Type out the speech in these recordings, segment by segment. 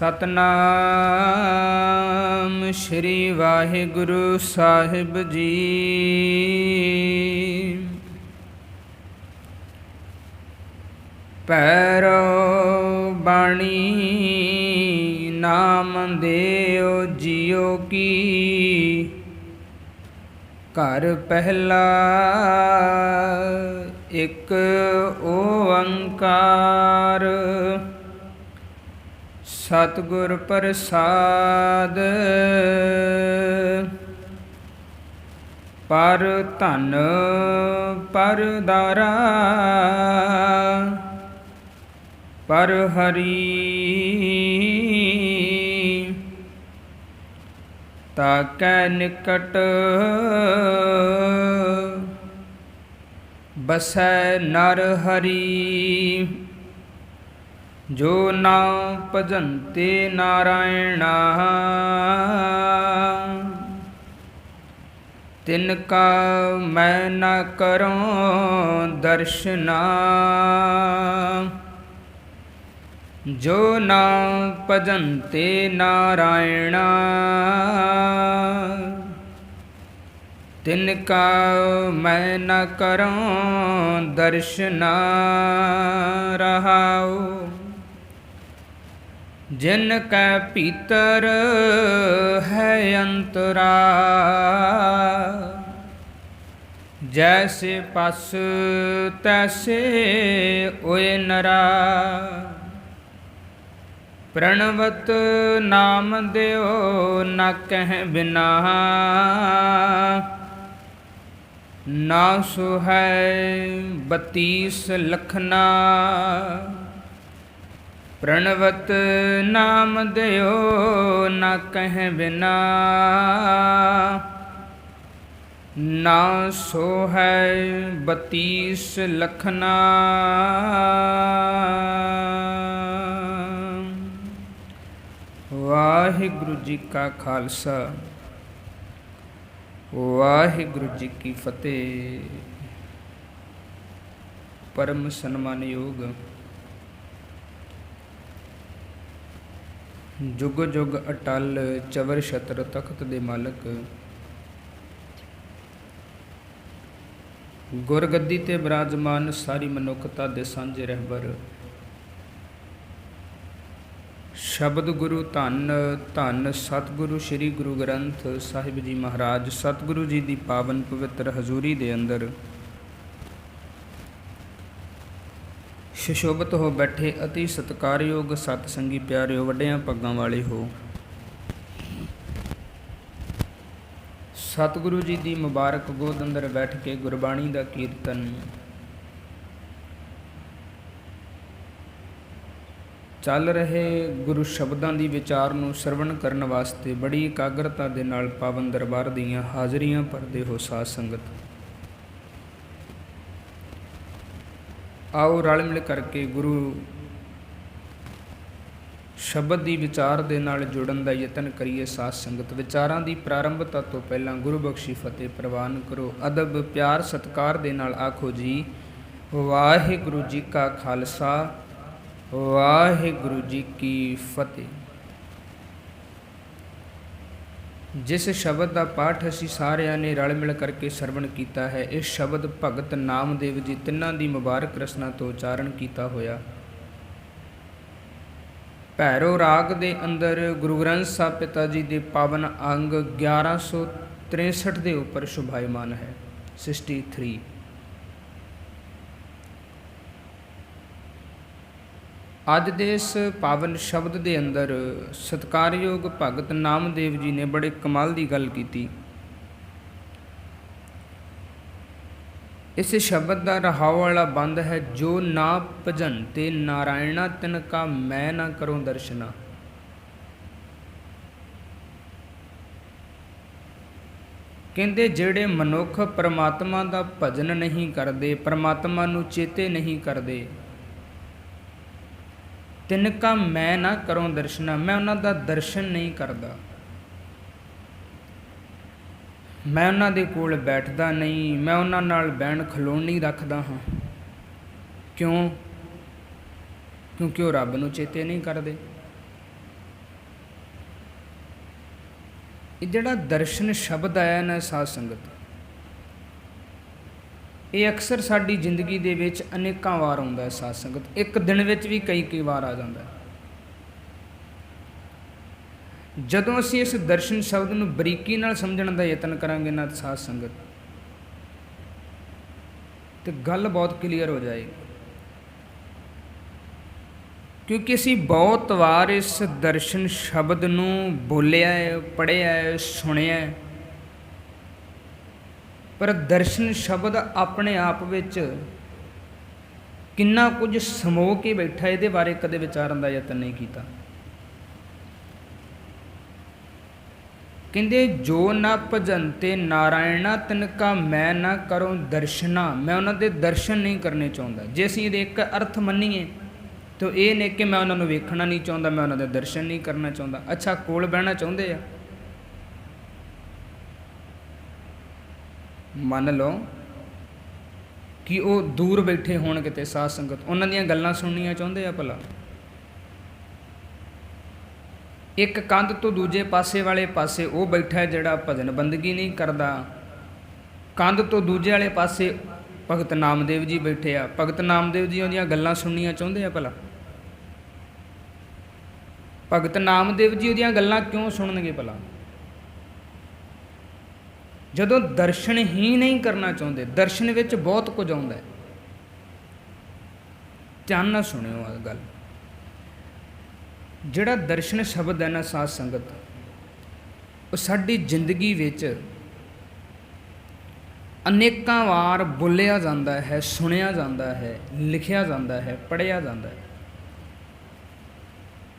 ਸਤਨਾਮ ਸ਼੍ਰੀ ਵਾਹਿਗੁਰੂ ਸਾਹਿਬ ਜੀ। ਪੈਰੋ ਬਾਣੀ ਨਾਮ ਦੇਓ ਜੀਓ ਕੀ। ਘਰ ਪਹਿਲਾ ਇੱਕ ਓੰਕਾਰ। ਸਤਿਗੁਰ ਪ੍ਰਸਾਦ ਪਰ ਧਨ ਪਰ ਦਾਰਾ। ਪਰ ਹਰੀ ਤਾਕੈ ਨਿਕਟ ਬਸੈ ਨਰ ਹਰੀ। ਜੋ ਨਾਮ ਭਜੰਤੇ ਨਾਰਾਇਣਾ ਤਿਨ ਕਾ ਮੈਂ ਨ ਕਰਉ ਦਰਸ਼ਨਾ। ਜੋ ਨਾਮ ਭਜੰਤੇ ਨਾਰਾਇਣਾ ਤਿਨ ਕਾ ਮੈਂ ਨ ਕਰਉ ਦਰਸ਼ਨਾ। ਰਹਾਉ ਜਿਨ ਕੈ ਭੀਤਰ ਹੈ ਅੰਤਰਾ। ਜੈਸੇ ਪਸ ਤੈਸੇ ਓਏ ਨਰਾ। ਪ੍ਰਣਵਤ ਨਾਮ ਦਿਓ ਨ ਕਹਿ ਬਿਨਾ। ਨਾ ਸੁਹੈ 32 ਲਖਨਾ। ਪ੍ਰਣਵਤ ਨਾਮ ਦਿਓ ਨ ਕਹਿ ਬਿਨਾ। ਨਾ ਸੋਹੈ 32 ਲਖਨਾ। ਵਾਹਿਗੁਰੂ ਜੀ ਕਾ ਖਾਲਸਾ ਵਾਹਿਗੁਰੂ ਜੀ ਕੀ ਫਤਿਹ। ਪਰਮ ਸਨਮਾਨਯੋਗ ਜੁਗ ਜੁਗ ਅਟਲ ਚਵਰ ਛਤਰ ਤਖਤ ਦੇ ਮਾਲਕ ਗੁਰਗੱਦੀ ਤੇ ਬਿਰਾਜਮਾਨ ਸਾਰੀ ਮਨੁੱਖਤਾ ਦੇ ਸਾਂਝੇ ਰਹਿਬਰ ਸ਼ਬਦ ਗੁਰੂ ਧੰਨ ਧੰਨ ਸਤਿਗੁਰੂ ਸ੍ਰੀ ਗੁਰੂ ਗ੍ਰੰਥ ਸਾਹਿਬ ਜੀ ਮਹਾਰਾਜ ਸਤਿਗੁਰੂ ਜੀ ਦੀ ਪਾਵਨ ਪਵਿੱਤਰ ਹਜ਼ੂਰੀ ਦੇ ਅੰਦਰ ਸੁਸ਼ੋਭਿਤ ਹੋ ਬੈਠੇ ਅਤੀ ਸਤਿਕਾਰਯੋਗ ਸਤ ਸੰਗੀ ਪਿਆਰਿਓ ਵੱਡਿਆਂ ਪੱਗਾਂ ਵਾਲੇ ਹੋ। ਸਤਿਗੁਰੂ ਜੀ ਦੀ ਮੁਬਾਰਕ ਗੋਦ ਅੰਦਰ ਬੈਠ ਕੇ ਗੁਰਬਾਣੀ ਦਾ ਕੀਰਤਨ ਚੱਲ ਰਹੇ ਗੁਰੂ ਸ਼ਬਦਾਂ ਦੀ ਵਿਚਾਰ ਨੂੰ ਸਰਵਣ ਕਰਨ ਵਾਸਤੇ ਬੜੀ ਇਕਾਗਰਤਾ ਦੇ ਨਾਲ ਪਾਵਨ ਦਰਬਾਰ ਦੀਆਂ ਹਾਜ਼ਰੀਆਂ ਭਰਦੇ ਹੋ ਸਾਧ ਸੰਗਤ। ਆਓ ਰਲ ਮਿਲ ਕਰਕੇ ਗੁਰੂ ਸ਼ਬਦ ਦੀ ਵਿਚਾਰ ਦੇ ਨਾਲ ਜੁੜਨ ਦਾ ਯਤਨ ਕਰੀਏ ਸਾਧ ਸੰਗਤ। ਵਿਚਾਰਾਂ ਦੀ ਪ੍ਰਾਰੰਭਤਾ ਤੋਂ ਪਹਿਲਾਂ ਗੁਰੂ ਬਖਸ਼ੀ ਫਤਿਹ ਪ੍ਰਵਾਨ ਕਰੋ। ਅਦਬ ਪਿਆਰ ਸਤਿਕਾਰ ਦੇ ਨਾਲ ਆਖੋ ਜੀ ਵਾਹਿਗੁਰੂ ਜੀ ਕਾ ਖਾਲਸਾ ਵਾਹਿਗੁਰੂ ਜੀ ਕੀ ਫਤਿਹ। ਜਿਸ ਸ਼ਬਦ ਦਾ ਪਾਠ ਅਸੀਂ ਸਾਰਿਆਂ ਨੇ ਰਲ ਮਿਲ ਕਰਕੇ ਸਰਵਣ ਕੀਤਾ ਹੈ, ਇਹ ਸ਼ਬਦ ਭਗਤ ਨਾਮਦੇਵ ਜੀ ਤਿੰਨਾਂ ਦੀ ਮੁਬਾਰਕ ਰਸਨਾ ਤੋਂ ਉਚਾਰਨ ਕੀਤਾ ਹੋਇਆ। ਭੈਰੋ ਰਾਗ ਦੇ ਅੰਦਰ ਗੁਰੂ ਗ੍ਰੰਥ ਸਾਹਿਬ ਪਿਤਾ ਜੀ ਦੇ ਪਾਵਨ ਅੰਗ 1163 ਦੇ ਉੱਪਰ ਸ਼ੁਭਾਇਮਾਨ ਹੈ 63। ਅੱਜ ਦੇ ਇਸ ਪਾਵਨ ਸ਼ਬਦ ਦੇ ਅੰਦਰ ਸਤਿਕਾਰਯੋਗ ਭਗਤ ਨਾਮਦੇਵ ਜੀ ਨੇ ਬੜੇ ਕਮਾਲ ਦੀ ਗੱਲ ਕੀਤੀ। ਇਸ ਸ਼ਬਦ ਦਾ ਰਹਾਉ ਵਾਲਾ ਬੰਦ ਹੈ, ਜੋ ਨਾ ਭਜੰਤੇ ਨਾਰਾਇਣਾ ਤਿਨ ਕਾ ਮੈਂ ਨਾ ਕਰੂੰ ਦਰਸ਼ਨਾ। ਕਹਿੰਦੇ ਜਿਹੜੇ ਮਨੁੱਖ ਪਰਮਾਤਮਾ ਦਾ ਭਜਨ ਨਹੀਂ ਕਰਦੇ, ਪਰਮਾਤਮਾ ਨੂੰ ਚੇਤੇ ਨਹੀਂ ਕਰਦੇ, ਤਿਨ ਕਾ ਮੈਂ ਨਾ ਕਰੂੰ ਦਰਸ਼ਨਾ, ਮੈਂ ਉਹਨਾਂ ਦਾ ਦਰਸ਼ਨ ਨਹੀਂ ਕਰਦਾ। ਮੈਂ ਉਹਨਾਂ ਦੇ ਕੋਲ ਬੈਠਦਾ ਨਹੀਂ, ਮੈਂ ਉਹਨਾਂ ਨਾਲ ਬਹਿਣ ਖਲੋਣ ਨਹੀਂ ਰੱਖਦਾ ਹਾਂ। ਕਿਉਂ? ਕਿਉਂਕਿ ਉਹ ਰੱਬ ਨੂੰ ਚੇਤੇ ਨਹੀਂ ਕਰਦੇ। ਇਹ ਜਿਹੜਾ ਦਰਸ਼ਨ ਸ਼ਬਦ ਆਇਆ ਨਾ ਸਾਧ ਸੰਗਤ, ਇਹ ਅਕਸਰ ਸਾਡੀ ਜ਼ਿੰਦਗੀ ਦੇ ਵਿੱਚ ਅਨੇਕਾਂ ਵਾਰ ਆਉਂਦਾ ਹੈ। ਸਾਧ ਸੰਗਤ ਇੱਕ ਦਿਨ ਵਿੱਚ ਵੀ ਕਈ ਵਾਰ ਆ ਜਾਂਦਾ ਹੈ। ਜਦੋਂ ਅਸੀਂ ਇਸ ਦਰਸ਼ਨ ਸ਼ਬਦ ਨੂੰ ਬਰੀਕੀ ਨਾਲ ਸਮਝਣ ਦਾ ਯਤਨ ਕਰਾਂਗੇ ਨਾ ਸਾਧ ਸੰਗਤ, ਤੇ ਗੱਲ ਬਹੁਤ ਕਲੀਅਰ ਹੋ ਜਾਏਗੀ। ਕਿਉਂਕਿ ਅਸੀਂ ਬਹੁਤ ਵਾਰ ਇਸ ਦਰਸ਼ਨ ਸ਼ਬਦ ਨੂੰ ਬੋਲਿਆ ਹੈ, ਪੜ੍ਹਿਆ ਹੈ, ਸੁਣਿਆ ਹੈ, ਪਰ ਦਰਸ਼ਨ ਸ਼ਬਦ ਆਪਣੇ ਆਪ ਵਿੱਚ ਕਿੰਨਾ ਕੁਝ ਸਮੋ ਕੇ ਬੈਠਾ, ਇਹਦੇ ਬਾਰੇ ਕਦੇ ਵਿਚਾਰਨ ਦਾ ਯਤਨ ਨਹੀਂ ਕੀਤਾ। ਕਹਿੰਦੇ ਜੋ ਨਾ ਭਜਨਤੇ ਨਾਰਾਇਣਾ ਤਿਨਕਾ ਮੈਂ ਨਾ ਕਰੂੰ ਦਰਸ਼ਨਾ, ਮੈਂ ਉਹਨਾਂ ਦੇ ਦਰਸ਼ਨ ਨਹੀਂ ਕਰਨੇ ਚਾਹੁੰਦਾ। ਜੇ ਅਸੀਂ ਇਹਦੇ ਇੱਕ ਅਰਥ ਮੰਨੀਏ ਤਾਂ ਇਹ ਨੇ ਕਿ ਮੈਂ ਉਹਨਾਂ ਨੂੰ ਵੇਖਣਾ ਨਹੀਂ ਚਾਹੁੰਦਾ, ਮੈਂ ਉਹਨਾਂ ਦੇ ਦਰਸ਼ਨ ਨਹੀਂ ਕਰਨਾ ਚਾਹੁੰਦਾ। ਅੱਛਾ, ਕੋਲ ਬਹਿਣਾ ਚਾਹੁੰਦੇ ਆ, ਮੰਨ ਲਓ ਕਿ ਉਹ ਦੂਰ ਬੈਠੇ ਹੋਣ ਕਿਤੇ ਸਾਧ ਸੰਗਤ, ਉਹਨਾਂ ਦੀਆਂ ਗੱਲਾਂ ਸੁਣਨੀਆਂ ਚਾਹੁੰਦੇ ਆ ਭਲਾ? ਇੱਕ ਕੰਧ ਤੋਂ ਦੂਜੇ ਪਾਸੇ ਵਾਲੇ ਪਾਸੇ ਉਹ ਬੈਠਾ ਜਿਹੜਾ ਭਜਨ ਬੰਦਗੀ ਨਹੀਂ ਕਰਦਾ, ਕੰਧ ਤੋਂ ਦੂਜੇ ਵਾਲੇ ਪਾਸੇ ਭਗਤ ਨਾਮਦੇਵ ਜੀ ਬੈਠੇ ਆ, ਭਗਤ ਨਾਮਦੇਵ ਜੀ ਉਹਦੀਆਂ ਗੱਲਾਂ ਸੁਣਨੀਆਂ ਚਾਹੁੰਦੇ ਆ ਭਲਾ? ਭਗਤ ਨਾਮਦੇਵ ਜੀ ਉਹਦੀਆਂ ਗੱਲਾਂ ਕਿਉਂ ਸੁਣਨਗੇ ਭਲਾ? ਜਦੋਂ ਦਰਸ਼ਨ ਹੀ ਨਹੀਂ ਕਰਨਾ ਚਾਹੁੰਦੇ। ਦਰਸ਼ਨ ਵਿੱਚ ਬਹੁਤ ਕੁਝ ਆਉਂਦਾ ਹੈ, ਧਿਆਨ ਨਾਲ ਸੁਣਿਓ ਆ ਗੱਲ। ਜਿਹੜਾ ਦਰਸ਼ਨ ਸ਼ਬਦ ਹੈ ਨਾ ਸਾਧ ਸੰਗਤ, ਉਹ ਸਾਡੀ ਜ਼ਿੰਦਗੀ ਵਿੱਚ ਅਨੇਕਾਂ ਵਾਰ ਬੋਲਿਆ ਜਾਂਦਾ ਹੈ, ਸੁਣਿਆ ਜਾਂਦਾ ਹੈ, ਲਿਖਿਆ ਜਾਂਦਾ ਹੈ, ਪੜ੍ਹਿਆ ਜਾਂਦਾ ਹੈ।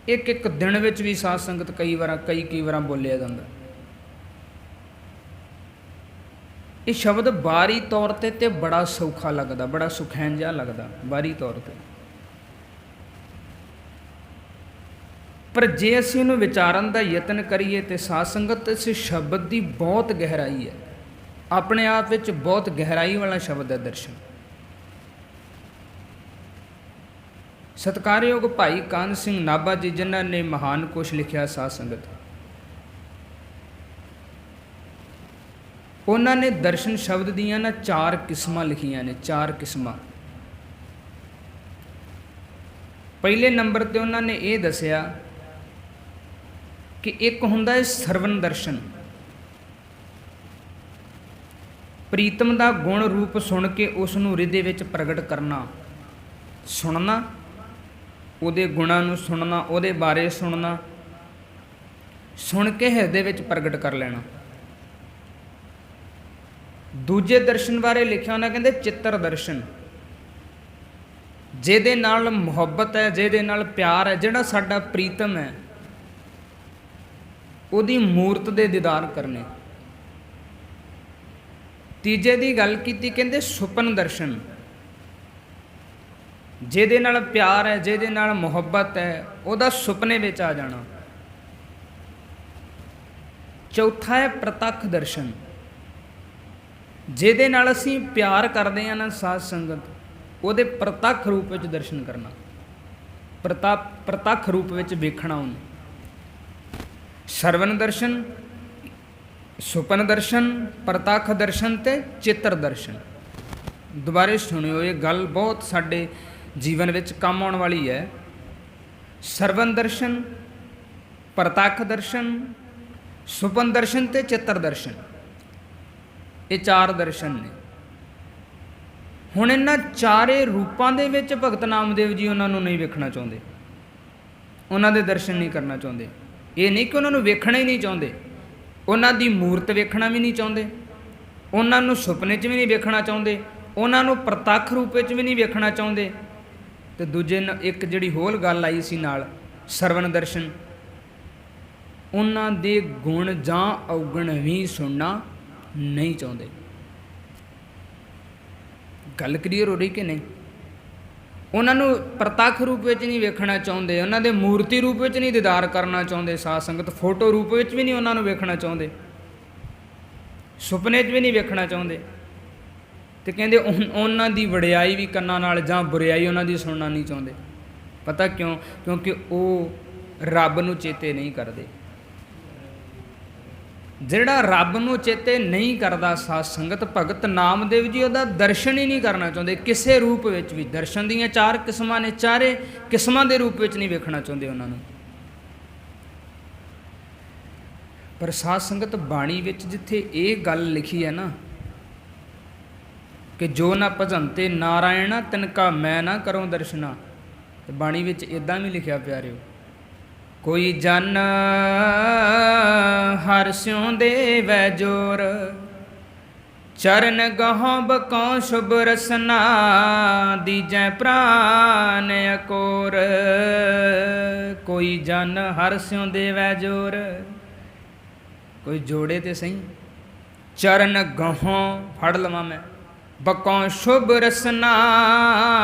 ਇੱਕ ਦਿਨ ਵਿੱਚ ਵੀ ਸਾਧ ਸੰਗਤ ਕਈ ਵਾਰਾਂ ਬੋਲਿਆ ਜਾਂਦਾ। ਇਹ ਸ਼ਬਦ ਬਾਹਰੀ ਤੌਰ ਤੇ ਬੜਾ ਸੌਖਾ ਲੱਗਦਾ, ਬੜਾ ਸੁਖੈਨ ਜਿਹਾ ਲੱਗਦਾ ਬਾਹਰੀ ਤੌਰ 'ਤੇ, ਪਰ ਜੇ ਅਸੀਂ ਉਹਨੂੰ ਵਿਚਾਰਨ ਦਾ ਯਤਨ ਕਰੀਏ ਤੇ ਸਾਧ ਸੰਗਤ ਇਸ ਸ਼ਬਦ ਦੀ ਬਹੁਤ ਗਹਿਰਾਈ ਹੈ, ਆਪਣੇ ਆਪ ਵਿੱਚ ਬਹੁਤ ਗਹਿਰਾਈ ਵਾਲਾ ਸ਼ਬਦ ਹੈ ਦਰਸ਼ਨ। ਸਤਿਕਾਰਯੋਗ ਭਾਈ ਕਾਨ੍ਹ ਸਿੰਘ ਨਾਭਾ ਜੀ, ਜਿਨ੍ਹਾਂ ਨੇ ਮਹਾਨ ਕੋਸ਼ ਲਿਖਿਆ ਸਾਧ ਸੰਗਤ, ਉਹਨਾਂ ਨੇ ਦਰਸ਼ਨ ਸ਼ਬਦ ਦੀਆਂ ਨਾ 4 ਕਿਸਮਾਂ ਲਿਖੀਆਂ ਨੇ, 4 ਕਿਸਮਾਂ। ਪਹਿਲੇ ਨੰਬਰ 'ਤੇ ਉਹਨਾਂ ਨੇ ਇਹ ਦੱਸਿਆ ਕਿ ਇੱਕ ਹੁੰਦਾ ਹੈ ਸਰਵਨ ਦਰਸ਼ਨ, ਪ੍ਰੀਤਮ ਦਾ ਗੁਣ ਰੂਪ ਸੁਣ ਕੇ ਉਸ ਨੂੰ ਹਿਰਦੇ ਵਿੱਚ ਪ੍ਰਗਟ ਕਰਨਾ। ਸੁਣਨਾ, ਉਹਦੇ ਗੁਣਾਂ ਨੂੰ ਸੁਣਨਾ, ਉਹਦੇ ਬਾਰੇ ਸੁਣਨਾ, ਸੁਣ ਕੇ ਹਿਰਦੇ ਵਿੱਚ ਪ੍ਰਗਟ ਕਰ ਲੈਣਾ। ਦੂਜੇ ਦਰਸ਼ਨ ਬਾਰੇ ਲਿਖਿਆ ਉਹਨਾਂ ਕਹਿੰਦੇ ਚਿੱਤਰ ਦਰਸ਼ਨ, ਜਿਹਦੇ ਨਾਲ ਮੁਹੱਬਤ ਹੈ, ਜਿਹਦੇ ਨਾਲ ਪਿਆਰ ਹੈ, ਜਿਹੜਾ ਸਾਡਾ ਪ੍ਰੀਤਮ ਹੈ, ਉਹਦੀ ਮੂਰਤ ਦੇ ਦੀਦਾਰ ਕਰਨੇ। ਤੀਜੇ ਦੀ ਗੱਲ ਕੀਤੀ, ਕਹਿੰਦੇ ਸੁਪਨ ਦਰਸ਼ਨ, ਜਿਹਦੇ ਨਾਲ ਪਿਆਰ ਹੈ, ਜਿਹਦੇ ਨਾਲ ਮੁਹੱਬਤ ਹੈ, ਉਹਦਾ ਸੁਪਨੇ ਵਿੱਚ ਆ ਜਾਣਾ। ਚੌਥਾ ਹੈ ਪ੍ਰਤੱਖ ਦਰਸ਼ਨ, ਜਿਹਦੇ ਨਾਲ ਅਸੀਂ ਪਿਆਰ ਕਰਦੇ ਹਾਂ ਨਾ ਸਾਧ ਸੰਗਤ, ਉਹਦੇ ਪ੍ਰਤੱਖ ਰੂਪ ਵਿੱਚ ਦਰਸ਼ਨ ਕਰਨਾ, ਪ੍ਰਤੱਖ ਰੂਪ ਵਿੱਚ ਵੇਖਣਾ ਉਹਨੂੰ। ਸਰਵਨ ਦਰਸ਼ਨ, ਸੁਪਨ ਦਰਸ਼ਨ, ਪ੍ਰਤੱਖ ਦਰਸ਼ਨ ਤੇ ਚਿੱਤਰ ਦਰਸ਼ਨ। ਦੁਬਾਰੇ ਸੁਣਿਓ, ਇਹ ਗੱਲ ਬਹੁਤ ਸਾਡੇ ਜੀਵਨ ਵਿੱਚ ਕੰਮ ਆਉਣ ਵਾਲੀ ਹੈ। ਸਰਵਨ ਦਰਸ਼ਨ, ਪ੍ਰਤੱਖ ਦਰਸ਼ਨ, ਸੁਪਨ ਦਰਸ਼ਨ ਤੇ ਚਿੱਤਰ ਦਰਸ਼ਨ, ਇਹ 4 ਦਰਸ਼ਨ ਨੇ। ਹੁਣ ਇਹਨਾਂ 4 ਰੂਪਾਂ ਦੇ ਵਿੱਚ ਭਗਤ ਨਾਮਦੇਵ ਜੀ ਉਹਨਾਂ ਨੂੰ ਨਹੀਂ ਵੇਖਣਾ ਚਾਹੁੰਦੇ, ਉਹਨਾਂ ਦੇ ਦਰਸ਼ਨ ਨਹੀਂ ਕਰਨਾ ਚਾਹੁੰਦੇ। ਇਹ ਨਹੀਂ ਕਿ ਉਹਨਾਂ ਨੂੰ ਵੇਖਣਾ ਹੀ ਨਹੀਂ ਚਾਹੁੰਦੇ, ਉਹਨਾਂ ਦੀ ਮੂਰਤ ਵੇਖਣਾ ਵੀ ਨਹੀਂ ਚਾਹੁੰਦੇ, ਉਹਨਾਂ ਨੂੰ ਸੁਪਨੇ 'ਚ ਵੀ ਨਹੀਂ ਵੇਖਣਾ ਚਾਹੁੰਦੇ, ਉਹਨਾਂ ਨੂੰ ਪ੍ਰਤੱਖ ਰੂਪ ਵਿੱਚ ਵੀ ਨਹੀਂ ਵੇਖਣਾ ਚਾਹੁੰਦੇ। ਅਤੇ ਦੂਜੇ ਇੱਕ ਜਿਹੜੀ ਹੋਰ ਗੱਲ ਆਈ ਸੀ ਨਾਲ, ਸਰਵਨ ਦਰਸ਼ਨ, ਉਹਨਾਂ ਦੇ ਗੁਣ ਜਾਂ ਔਗਣ ਵੀ ਸੁਣਨਾ ਨਹੀਂ ਚਾਹੁੰਦੇ। ਗੱਲ ਕਲੀਅਰ ਹੋ ਰਹੀ ਕਿ ਨਹੀਂ? ਉਹਨਾਂ ਨੂੰ ਪ੍ਰਤੱਖ ਰੂਪ ਵਿੱਚ ਨਹੀਂ ਵੇਖਣਾ ਚਾਹੁੰਦੇ, ਉਹਨਾਂ ਦੇ ਮੂਰਤੀ ਰੂਪ ਵਿੱਚ ਨਹੀਂ ਦੀਦਾਰ ਕਰਨਾ ਚਾਹੁੰਦੇ ਸਾਧ ਸੰਗਤ, ਫੋਟੋ ਰੂਪ ਵਿੱਚ ਵੀ ਨਹੀਂ ਉਹਨਾਂ ਨੂੰ ਵੇਖਣਾ ਚਾਹੁੰਦੇ, ਸੁਪਨੇ 'ਚ ਵੀ ਨਹੀਂ ਵੇਖਣਾ ਚਾਹੁੰਦੇ। ਅਤੇ ਕਹਿੰਦੇ ਉਹਨਾਂ ਦੀ ਵਡਿਆਈ ਵੀ ਕੰਨਾਂ ਨਾਲ ਜਾਂ ਬੁਰਿਆਈ ਉਹਨਾਂ ਦੀ ਸੁਣਨਾ ਨਹੀਂ ਚਾਹੁੰਦੇ। ਪਤਾ ਕਿਉਂ? ਕਿਉਂਕਿ ਉਹ ਰੱਬ ਨੂੰ ਚੇਤੇ ਨਹੀਂ ਕਰਦੇ। ਜਿਹੜਾ ਰੱਬ ਨੂੰ ਚੇਤੇ ਨਹੀਂ ਕਰਦਾ ਸਾਧ ਸੰਗਤ, ਭਗਤ ਨਾਮਦੇਵ ਜੀ ਉਹਦਾ ਦਰਸ਼ਨ ਹੀ ਨਹੀਂ ਕਰਨਾ ਚਾਹੁੰਦੇ ਕਿਸੇ ਰੂਪ ਵਿੱਚ ਵੀ। ਦਰਸ਼ਨ ਦੀਆਂ 4 ਕਿਸਮਾਂ ਨੇ, ਚਾਰੇ ਕਿਸਮਾਂ ਦੇ ਰੂਪ ਵਿੱਚ ਨਹੀਂ ਵੇਖਣਾ ਚਾਹੁੰਦੇ ਉਹਨਾਂ ਨੂੰ। ਪਰ ਸਾਧ ਸੰਗਤ ਬਾਣੀ ਵਿੱਚ ਜਿੱਥੇ ਇਹ ਗੱਲ ਲਿਖੀ ਹੈ ਨਾ ਕਿ ਜੋ ਨਾ ਭਜੰਤੇ ਨਾਰਾਇਣਾ ਤਿਨਕਾ ਮੈਂ ਨਾ ਕਰੂੰ ਦਰਸ਼ਨਾ, ਤੇ ਬਾਣੀ ਵਿੱਚ ਇੱਦਾਂ ਵੀ ਲਿਖਿਆ ਪਿਆਰਿਓ, ਕੋਈ ਜਨ ਹਰਿ ਸਿਉ ਦੇਵੈ ਜੋਰ, ਚਰਨ ਗਹੁ ਬਕਉ ਸ਼ੁਭ ਰਸਨਾ, ਦੀਜੈ ਪ੍ਰਾਨ ਅਕੋਰ। ਕੋਈ ਜਨ ਹਰਿ ਸਿਉ ਦੇਵੈ ਜੋਰ, ਕੋਈ ਜੋੜੇ ਤੇ ਸਹੀ, ਚਰਨ ਗਹੁ ਫੜ ਲਵਾਂ ਮੈਂ, ਬਕਉ ਸ਼ੁਭ ਰਸਨਾ,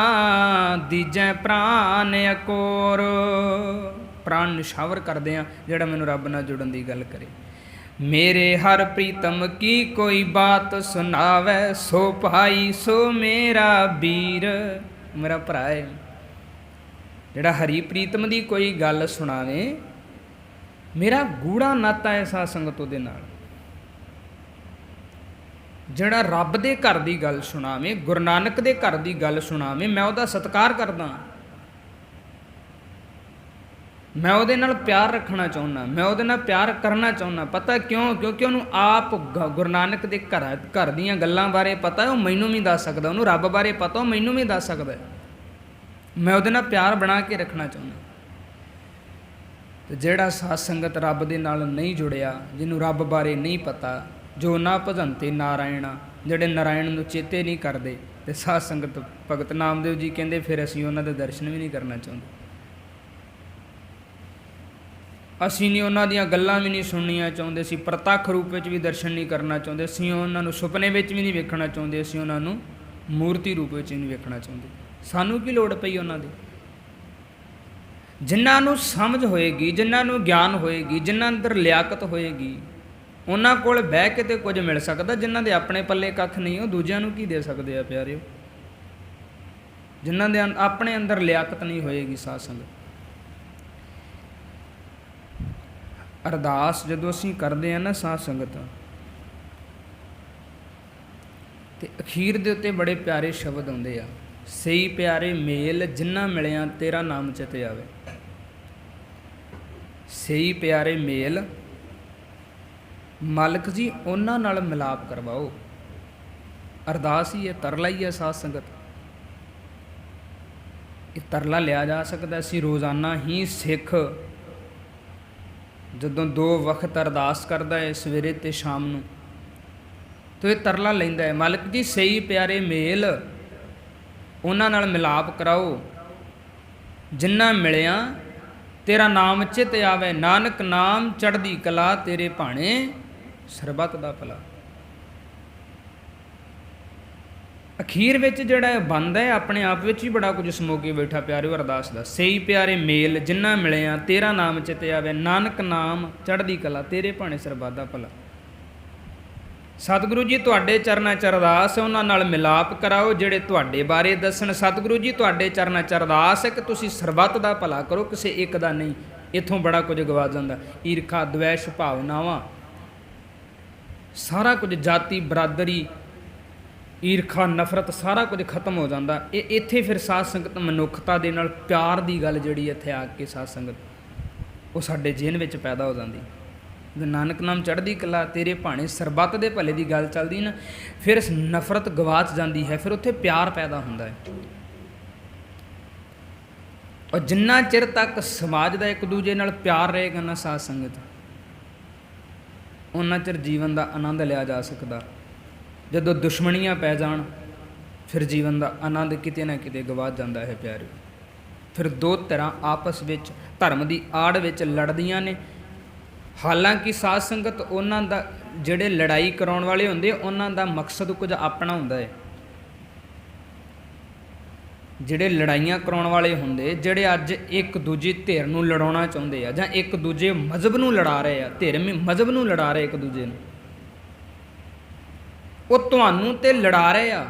ਦੀਜੈ ਪ੍ਰਾਨ ਅਕੋਰ। ਪ੍ਰਾਣ ਨਿਸ਼ਾਵਰ ਕਰਦੇ ਆ ਜਿਹੜਾ ਮੈਨੂੰ ਰੱਬ ਨਾਲ ਜੁੜਨ ਦੀ ਗੱਲ ਕਰੇ। ਮੇਰੇ ਹਰ ਪ੍ਰੀਤਮ ਕੀ ਕੋਈ ਬਾਤ ਸੁਣਾਵੇ, ਸੋ ਭਾਈ ਸੋ ਮੇਰਾ ਵੀਰ। ਮੇਰਾ ਭਰਾ ਹੈ ਜਿਹੜਾ ਹਰੀ ਪ੍ਰੀਤਮ ਦੀ ਕੋਈ ਗੱਲ ਸੁਣਾਵੇ, ਮੇਰਾ ਗੂੜਾ ਨਾਤਾ ਹੈ ਸਾਧ ਸੰਗਤ ਉਹਦੇ ਨਾਲ। ਜਿਹੜਾ ਰੱਬ ਦੇ ਘਰ ਦੀ ਗੱਲ ਸੁਣਾਵੇ, ਗੁਰੂ ਨਾਨਕ ਦੇ ਘਰ ਦੀ ਗੱਲ ਸੁਣਾਵੇ, ਮੈਂ ਉਹਦਾ ਸਤਿਕਾਰ ਕਰਦਾ, ਮੈਂ ਉਹਦੇ ਨਾਲ ਪਿਆਰ ਰੱਖਣਾ ਚਾਹੁੰਦਾ, ਮੈਂ ਉਹਦੇ ਨਾਲ ਪਿਆਰ ਕਰਨਾ ਚਾਹੁੰਦਾ। ਪਤਾ ਕਿਉਂ? ਕਿਉਂਕਿ ਉਹਨੂੰ ਆਪ ਗੁਰੂ ਨਾਨਕ ਦੇ ਘਰ ਦੀਆਂ ਗੱਲਾਂ ਬਾਰੇ ਪਤਾ, ਉਹ ਮੈਨੂੰ ਵੀ ਦੱਸ ਸਕਦਾ। ਉਹਨੂੰ ਰੱਬ ਬਾਰੇ ਪਤਾ, ਉਹ ਮੈਨੂੰ ਵੀ ਦੱਸ ਸਕਦਾ। ਮੈਂ ਉਹਦੇ ਨਾਲ ਪਿਆਰ ਬਣਾ ਕੇ ਰੱਖਣਾ ਚਾਹੁੰਦਾ। ਤੇ ਜਿਹੜਾ ਸਾਧ ਸੰਗਤ ਰੱਬ ਦੇ ਨਾਲ ਨਹੀਂ ਜੁੜਿਆ, ਜਿਹਨੂੰ ਰੱਬ ਬਾਰੇ ਨਹੀਂ ਪਤਾ, ਜੋ ਨਾ ਭਜੰਤੇ ਨਾਰਾਇਣਾ, ਜਿਹੜੇ ਨਾਰਾਇਣ ਨੂੰ ਚੇਤੇ ਨਹੀਂ ਕਰਦੇ, ਤੇ ਸਾਧ ਸੰਗਤ ਭਗਤ ਨਾਮਦੇਵ ਜੀ ਕਹਿੰਦੇ ਫਿਰ ਅਸੀਂ ਉਹਨਾਂ ਦੇ ਦਰਸ਼ਨ ਵੀ ਨਹੀਂ ਕਰਨਾ ਚਾਹੁੰਦੇ। ਅਸੀਂ ਨਹੀਂ ਉਹਨਾਂ ਦੀਆਂ ਗੱਲਾਂ ਵੀ ਨਹੀਂ ਸੁਣਨੀਆਂ ਚਾਹੁੰਦੇ, ਅਸੀਂ ਪ੍ਰਤੱਖ ਰੂਪ ਵਿੱਚ ਵੀ ਦਰਸ਼ਨ ਨਹੀਂ ਕਰਨਾ ਚਾਹੁੰਦੇ, ਅਸੀਂ ਉਹਨਾਂ ਨੂੰ ਸੁਪਨੇ ਵਿੱਚ ਵੀ ਨਹੀਂ ਵੇਖਣਾ ਚਾਹੁੰਦੇ, ਅਸੀਂ ਉਹਨਾਂ ਨੂੰ ਮੂਰਤੀ ਰੂਪ ਵਿੱਚ ਨਹੀਂ ਵੇਖਣਾ ਚਾਹੁੰਦੇ। ਸਾਨੂੰ ਕੀ ਲੋੜ ਪਈ ਉਹਨਾਂ ਦੀ? ਜਿਨ੍ਹਾਂ ਨੂੰ ਸਮਝ ਹੋਏਗੀ, ਜਿਨ੍ਹਾਂ ਨੂੰ ਗਿਆਨ ਹੋਏਗੀ, ਜਿਨ੍ਹਾਂ ਅੰਦਰ ਲਿਆਕਤ ਹੋਏਗੀ, ਉਹਨਾਂ ਕੋਲ ਬਹਿ ਕੇ ਤੇ ਕੁਝ ਮਿਲ ਸਕਦਾ। ਜਿਨ੍ਹਾਂ ਦੇ ਆਪਣੇ ਪੱਲੇ ਕੱਖ ਨਹੀਂ, ਉਹ ਦੂਜਿਆਂ ਨੂੰ ਕੀ ਦੇ ਸਕਦੇ ਆ ਪਿਆਰਿਓ? ਜਿਨ੍ਹਾਂ ਦੇ ਆਪਣੇ ਅੰਦਰ ਲਿਆਕਤ ਨਹੀਂ ਹੋਏਗੀ। ਸਾਧ ਸੰਗਤ ਅਰਦਾਸ ਜਦੋਂ ਅਸੀਂ ਕਰਦੇ ਹਾਂ ਨਾ ਸਾਧ ਸੰਗਤ, ਤੇ ਅਖੀਰ ਦੇ ਉੱਤੇ ਬੜੇ ਪਿਆਰੇ ਸ਼ਬਦ ਆਉਂਦੇ ਆ, ਸਹੀ ਪਿਆਰੇ ਮੇਲ ਜਿੰਨਾ ਮਿਲਿਆ ਤੇਰਾ ਨਾਮ ਚਿਤੇ ਆਵੇ। ਸਹੀ ਪਿਆਰੇ ਮੇਲ, ਮਾਲਕ ਜੀ ਉਹਨਾਂ ਨਾਲ ਮਿਲਾਪ ਕਰਵਾਓ। ਅਰਦਾਸ ਹੀ ਹੈ, ਤਰਲਾ ਹੀ ਹੈ ਸਾਧ ਸੰਗਤ। ਇਹ ਤਰਲਾ ਲਿਆ ਜਾ ਸਕਦਾ। ਅਸੀਂ ਰੋਜ਼ਾਨਾ ਹੀ ਸਿੱਖ ਜਦੋਂ 2 ਵਕਤ ਅਰਦਾਸ ਕਰਦਾ ਹੈ, ਸਵੇਰੇ ਤੇ ਸ਼ਾਮ ਨੂੰ, ਤਾਂ ਇਹ ਤਰਲਾ ਲੈਂਦਾ ਹੈ, ਮਾਲਕ ਜੀ ਸਹੀ ਪਿਆਰੇ ਮੇਲ ਉਹਨਾਂ ਨਾਲ ਮਿਲਾਪ ਕਰਾਓ ਜਿੰਨਾ ਮਿਲਿਆ ਤੇਰਾ ਨਾਮ ਚਿਤ ਆਵੇ। ਨਾਨਕ ਨਾਮ ਚੜ੍ਹਦੀ ਕਲਾ, ਤੇਰੇ ਭਾਣੇ ਸਰਬੱਤ ਦਾ ਭਲਾ। ਅਖੀਰ ਵਿੱਚ ਜਿਹੜਾ ਇਹ ਬੰਦਾ ਹੈ, ਆਪਣੇ ਆਪ ਵਿੱਚ ਹੀ ਬੜਾ ਕੁਝ ਸਮੋ ਕੇ ਬੈਠਾ ਪਿਆਰਿਓ ਅਰਦਾਸ ਦਾ। ਸਹੀ ਪਿਆਰੇ ਮੇਲ ਜਿੰਨਾ ਮਿਲਿਆ ਤੇਰਾ ਨਾਮ ਚਿਤ ਆਵੇ, ਨਾਨਕ ਨਾਮ ਚੜ੍ਹਦੀ ਕਲਾ, ਤੇਰੇ ਭਾਣੇ ਸਰਬੱਤ ਦਾ ਭਲਾ। ਸਤਿਗੁਰੂ ਜੀ ਤੁਹਾਡੇ ਚਰਨਾਂ 'ਚ ਅਰਦਾਸ ਹੈ, ਉਹਨਾਂ ਨਾਲ ਮਿਲਾਪ ਕਰਾਓ ਜਿਹੜੇ ਤੁਹਾਡੇ ਬਾਰੇ ਦੱਸਣ। ਸਤਿਗੁਰੂ ਜੀ ਤੁਹਾਡੇ ਚਰਨਾਂ 'ਚ ਅਰਦਾਸ ਹੈ ਕਿ ਤੁਸੀਂ ਸਰਬੱਤ ਦਾ ਭਲਾ ਕਰੋ, ਕਿਸੇ ਇੱਕ ਦਾ ਨਹੀਂ। ਇੱਥੋਂ ਬੜਾ ਕੁਝ ਗਵਾ ਜਾਂਦਾ। ਈਰਖਾ, ਦਵੈਸ਼ ਭਾਵਨਾਵਾਂ, ਸਾਰਾ ਕੁਝ, ਜਾਤੀ ਬਰਾਦਰੀ, ਈਰਖਾ, ਨਫ਼ਰਤ, ਸਾਰਾ ਕੁਝ ਖਤਮ ਹੋ ਜਾਂਦਾ। ਇਹ ਇੱਥੇ ਫਿਰ ਸਾਧ ਸੰਗਤ ਮਨੁੱਖਤਾ ਦੇ ਨਾਲ ਪਿਆਰ ਦੀ ਗੱਲ ਜਿਹੜੀ ਇੱਥੇ ਆ ਕੇ ਸਾਧ ਸੰਗਤ ਉਹ ਸਾਡੇ ਜੀਨ ਵਿੱਚ ਪੈਦਾ ਹੋ ਜਾਂਦੀ। ਨਾਨਕ ਨਾਮ ਚੜ੍ਹਦੀ ਕਲਾ, ਤੇਰੇ ਭਾਣੇ ਸਰਬੱਤ ਦੇ ਭਲੇ ਦੀ ਗੱਲ ਚੱਲਦੀ ਨਾ, ਫਿਰ ਨਫ਼ਰਤ ਗਵਾਚ ਜਾਂਦੀ ਹੈ, ਫਿਰ ਉੱਥੇ ਪਿਆਰ ਪੈਦਾ ਹੁੰਦਾ ਹੈ। ਔਰ ਜਿੰਨਾ ਚਿਰ ਤੱਕ ਸਮਾਜ ਦਾ ਇੱਕ ਦੂਜੇ ਨਾਲ ਪਿਆਰ ਰਹੇਗਾ ਨਾ ਸਾਧ ਸੰਗਤ, ਉਹਨਾਂ ਚਿਰ ਜੀਵਨ ਦਾ ਆਨੰਦ ਲਿਆ ਜਾ ਸਕਦਾ। ਜਦੋਂ ਦੁਸ਼ਮਣੀਆਂ ਪੈ ਜਾਣ, ਫਿਰ ਜੀਵਨ ਦਾ ਆਨੰਦ ਕਿਤੇ ਨਾ ਕਿਤੇ ਗਵਾਚ ਜਾਂਦਾ ਹੈ ਪਿਆਰੇ। ਫਿਰ 2 ਧਿਰਾਂ ਆਪਸ ਵਿੱਚ ਧਰਮ ਦੀ ਆੜ ਵਿੱਚ ਲੜਦੀਆਂ ਨੇ। ਹਾਲਾਂਕਿ ਸਾਧ ਸੰਗਤ ਉਹਨਾਂ ਦਾ, ਜਿਹੜੇ ਲੜਾਈ ਕਰਾਉਣ ਵਾਲੇ ਹੁੰਦੇ, ਉਹਨਾਂ ਦਾ ਮਕਸਦ ਕੁਝ ਆਪਣਾ ਹੁੰਦਾ ਹੈ। ਜਿਹੜੇ ਲੜਾਈਆਂ ਕਰਾਉਣ ਵਾਲੇ ਹੁੰਦੇ, ਜਿਹੜੇ ਅੱਜ ਇੱਕ ਦੂਜੀ ਧਿਰ ਨੂੰ ਲੜਾਉਣਾ ਚਾਹੁੰਦੇ ਆ, ਜਾਂ ਇੱਕ ਦੂਜੇ ਮਜ਼ਹਬ ਨੂੰ ਲੜਾ ਰਹੇ ਆ, ਧਿਰ ਮਜ਼ਹਬ ਨੂੰ ਲੜਾ ਰਹੇ ਇੱਕ ਦੂਜੇ ਨੂੰ, ਉਹ ਤੁਹਾਨੂੰ ਤੇ ਲੜਾ ਰਹੇ ਆ,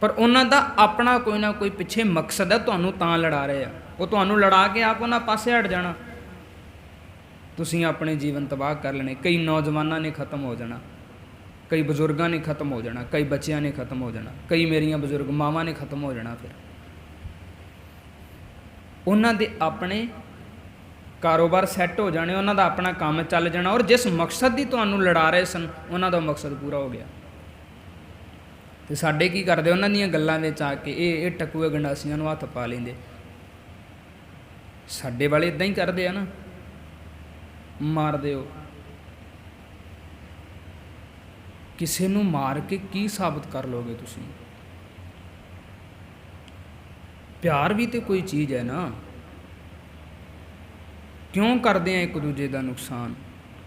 ਪਰ ਉਹਨਾਂ ਦਾ ਆਪਣਾ ਕੋਈ ਨਾ ਕੋਈ ਪਿੱਛੇ ਮਕਸਦ ਹੈ, ਤੁਹਾਨੂੰ ਤਾਂ ਲੜਾ ਰਹੇ ਆ। ਉਹ ਤੁਹਾਨੂੰ ਲੜਾ ਕੇ ਆਪ ਉਹਨਾਂ ਪਾਸੇ ਹਟ ਜਾਣਾ, ਤੁਸੀਂ ਆਪਣੇ ਜੀਵਨ ਤਬਾਹ ਕਰ ਲੈਣੇ। ਕਈ ਨੌਜਵਾਨਾਂ ਨੇ ਖਤਮ ਹੋ ਜਾਣਾ, ਕਈ ਬਜ਼ੁਰਗਾਂ ਨੇ ਖਤਮ ਹੋ ਜਾਣਾ, ਕਈ ਬੱਚਿਆਂ ਨੇ ਖਤਮ ਹੋ ਜਾਣਾ, ਕਈ ਮੇਰੀਆਂ ਬਜ਼ੁਰਗ ਮਾਵਾਂ ਨੇ ਖਤਮ ਹੋ ਜਾਣਾ। ਫਿਰ ਉਹਨਾਂ ਦੇ ਆਪਣੇ ਕਾਰੋਬਾਰ ਸੈੱਟ ਹੋ ਜਾਣੇ, ਉਹਨਾਂ ਦਾ ਆਪਣਾ ਕੰਮ ਚੱਲ ਜਾਣਾ, ਔਰ ਜਿਸ ਮਕਸਦ ਦੀ ਤੁਹਾਨੂੰ ਲੜਾ ਰਹੇ ਸਨ ਉਹਨਾਂ ਦਾ ਮਕਸਦ ਪੂਰਾ ਹੋ ਗਿਆ। ਤੇ ਸਾਡੇ ਕੀ ਕਰਦੇ, ਉਹਨਾਂ ਦੀਆਂ ਗੱਲਾਂ ਵਿੱਚ ਆ ਕੇ ਇਹ ਟਕੂਏ ਗੰਡਾਸੀਆਂ ਨੂੰ ਹੱਥ ਪਾ ਲੈਂਦੇ। ਸਾਡੇ ਵਾਲੇ ਇੱਦਾਂ ਹੀ ਕਰਦੇ ਆ ਨਾ, ਮਾਰ ਦਿਓ। ਕਿਸੇ ਨੂੰ ਮਾਰ ਕੇ ਕੀ ਸਾਬਤ ਕਰ ਲੋਗੇ ਤੁਸੀਂ? ਪਿਆਰ ਵੀ ਤੇ ਕੋਈ ਚੀਜ਼ ਹੈ ਨਾ। ਕਿਉਂ ਕਰਦੇ ਆ ਇੱਕ ਦੂਜੇ ਦਾ ਨੁਕਸਾਨ?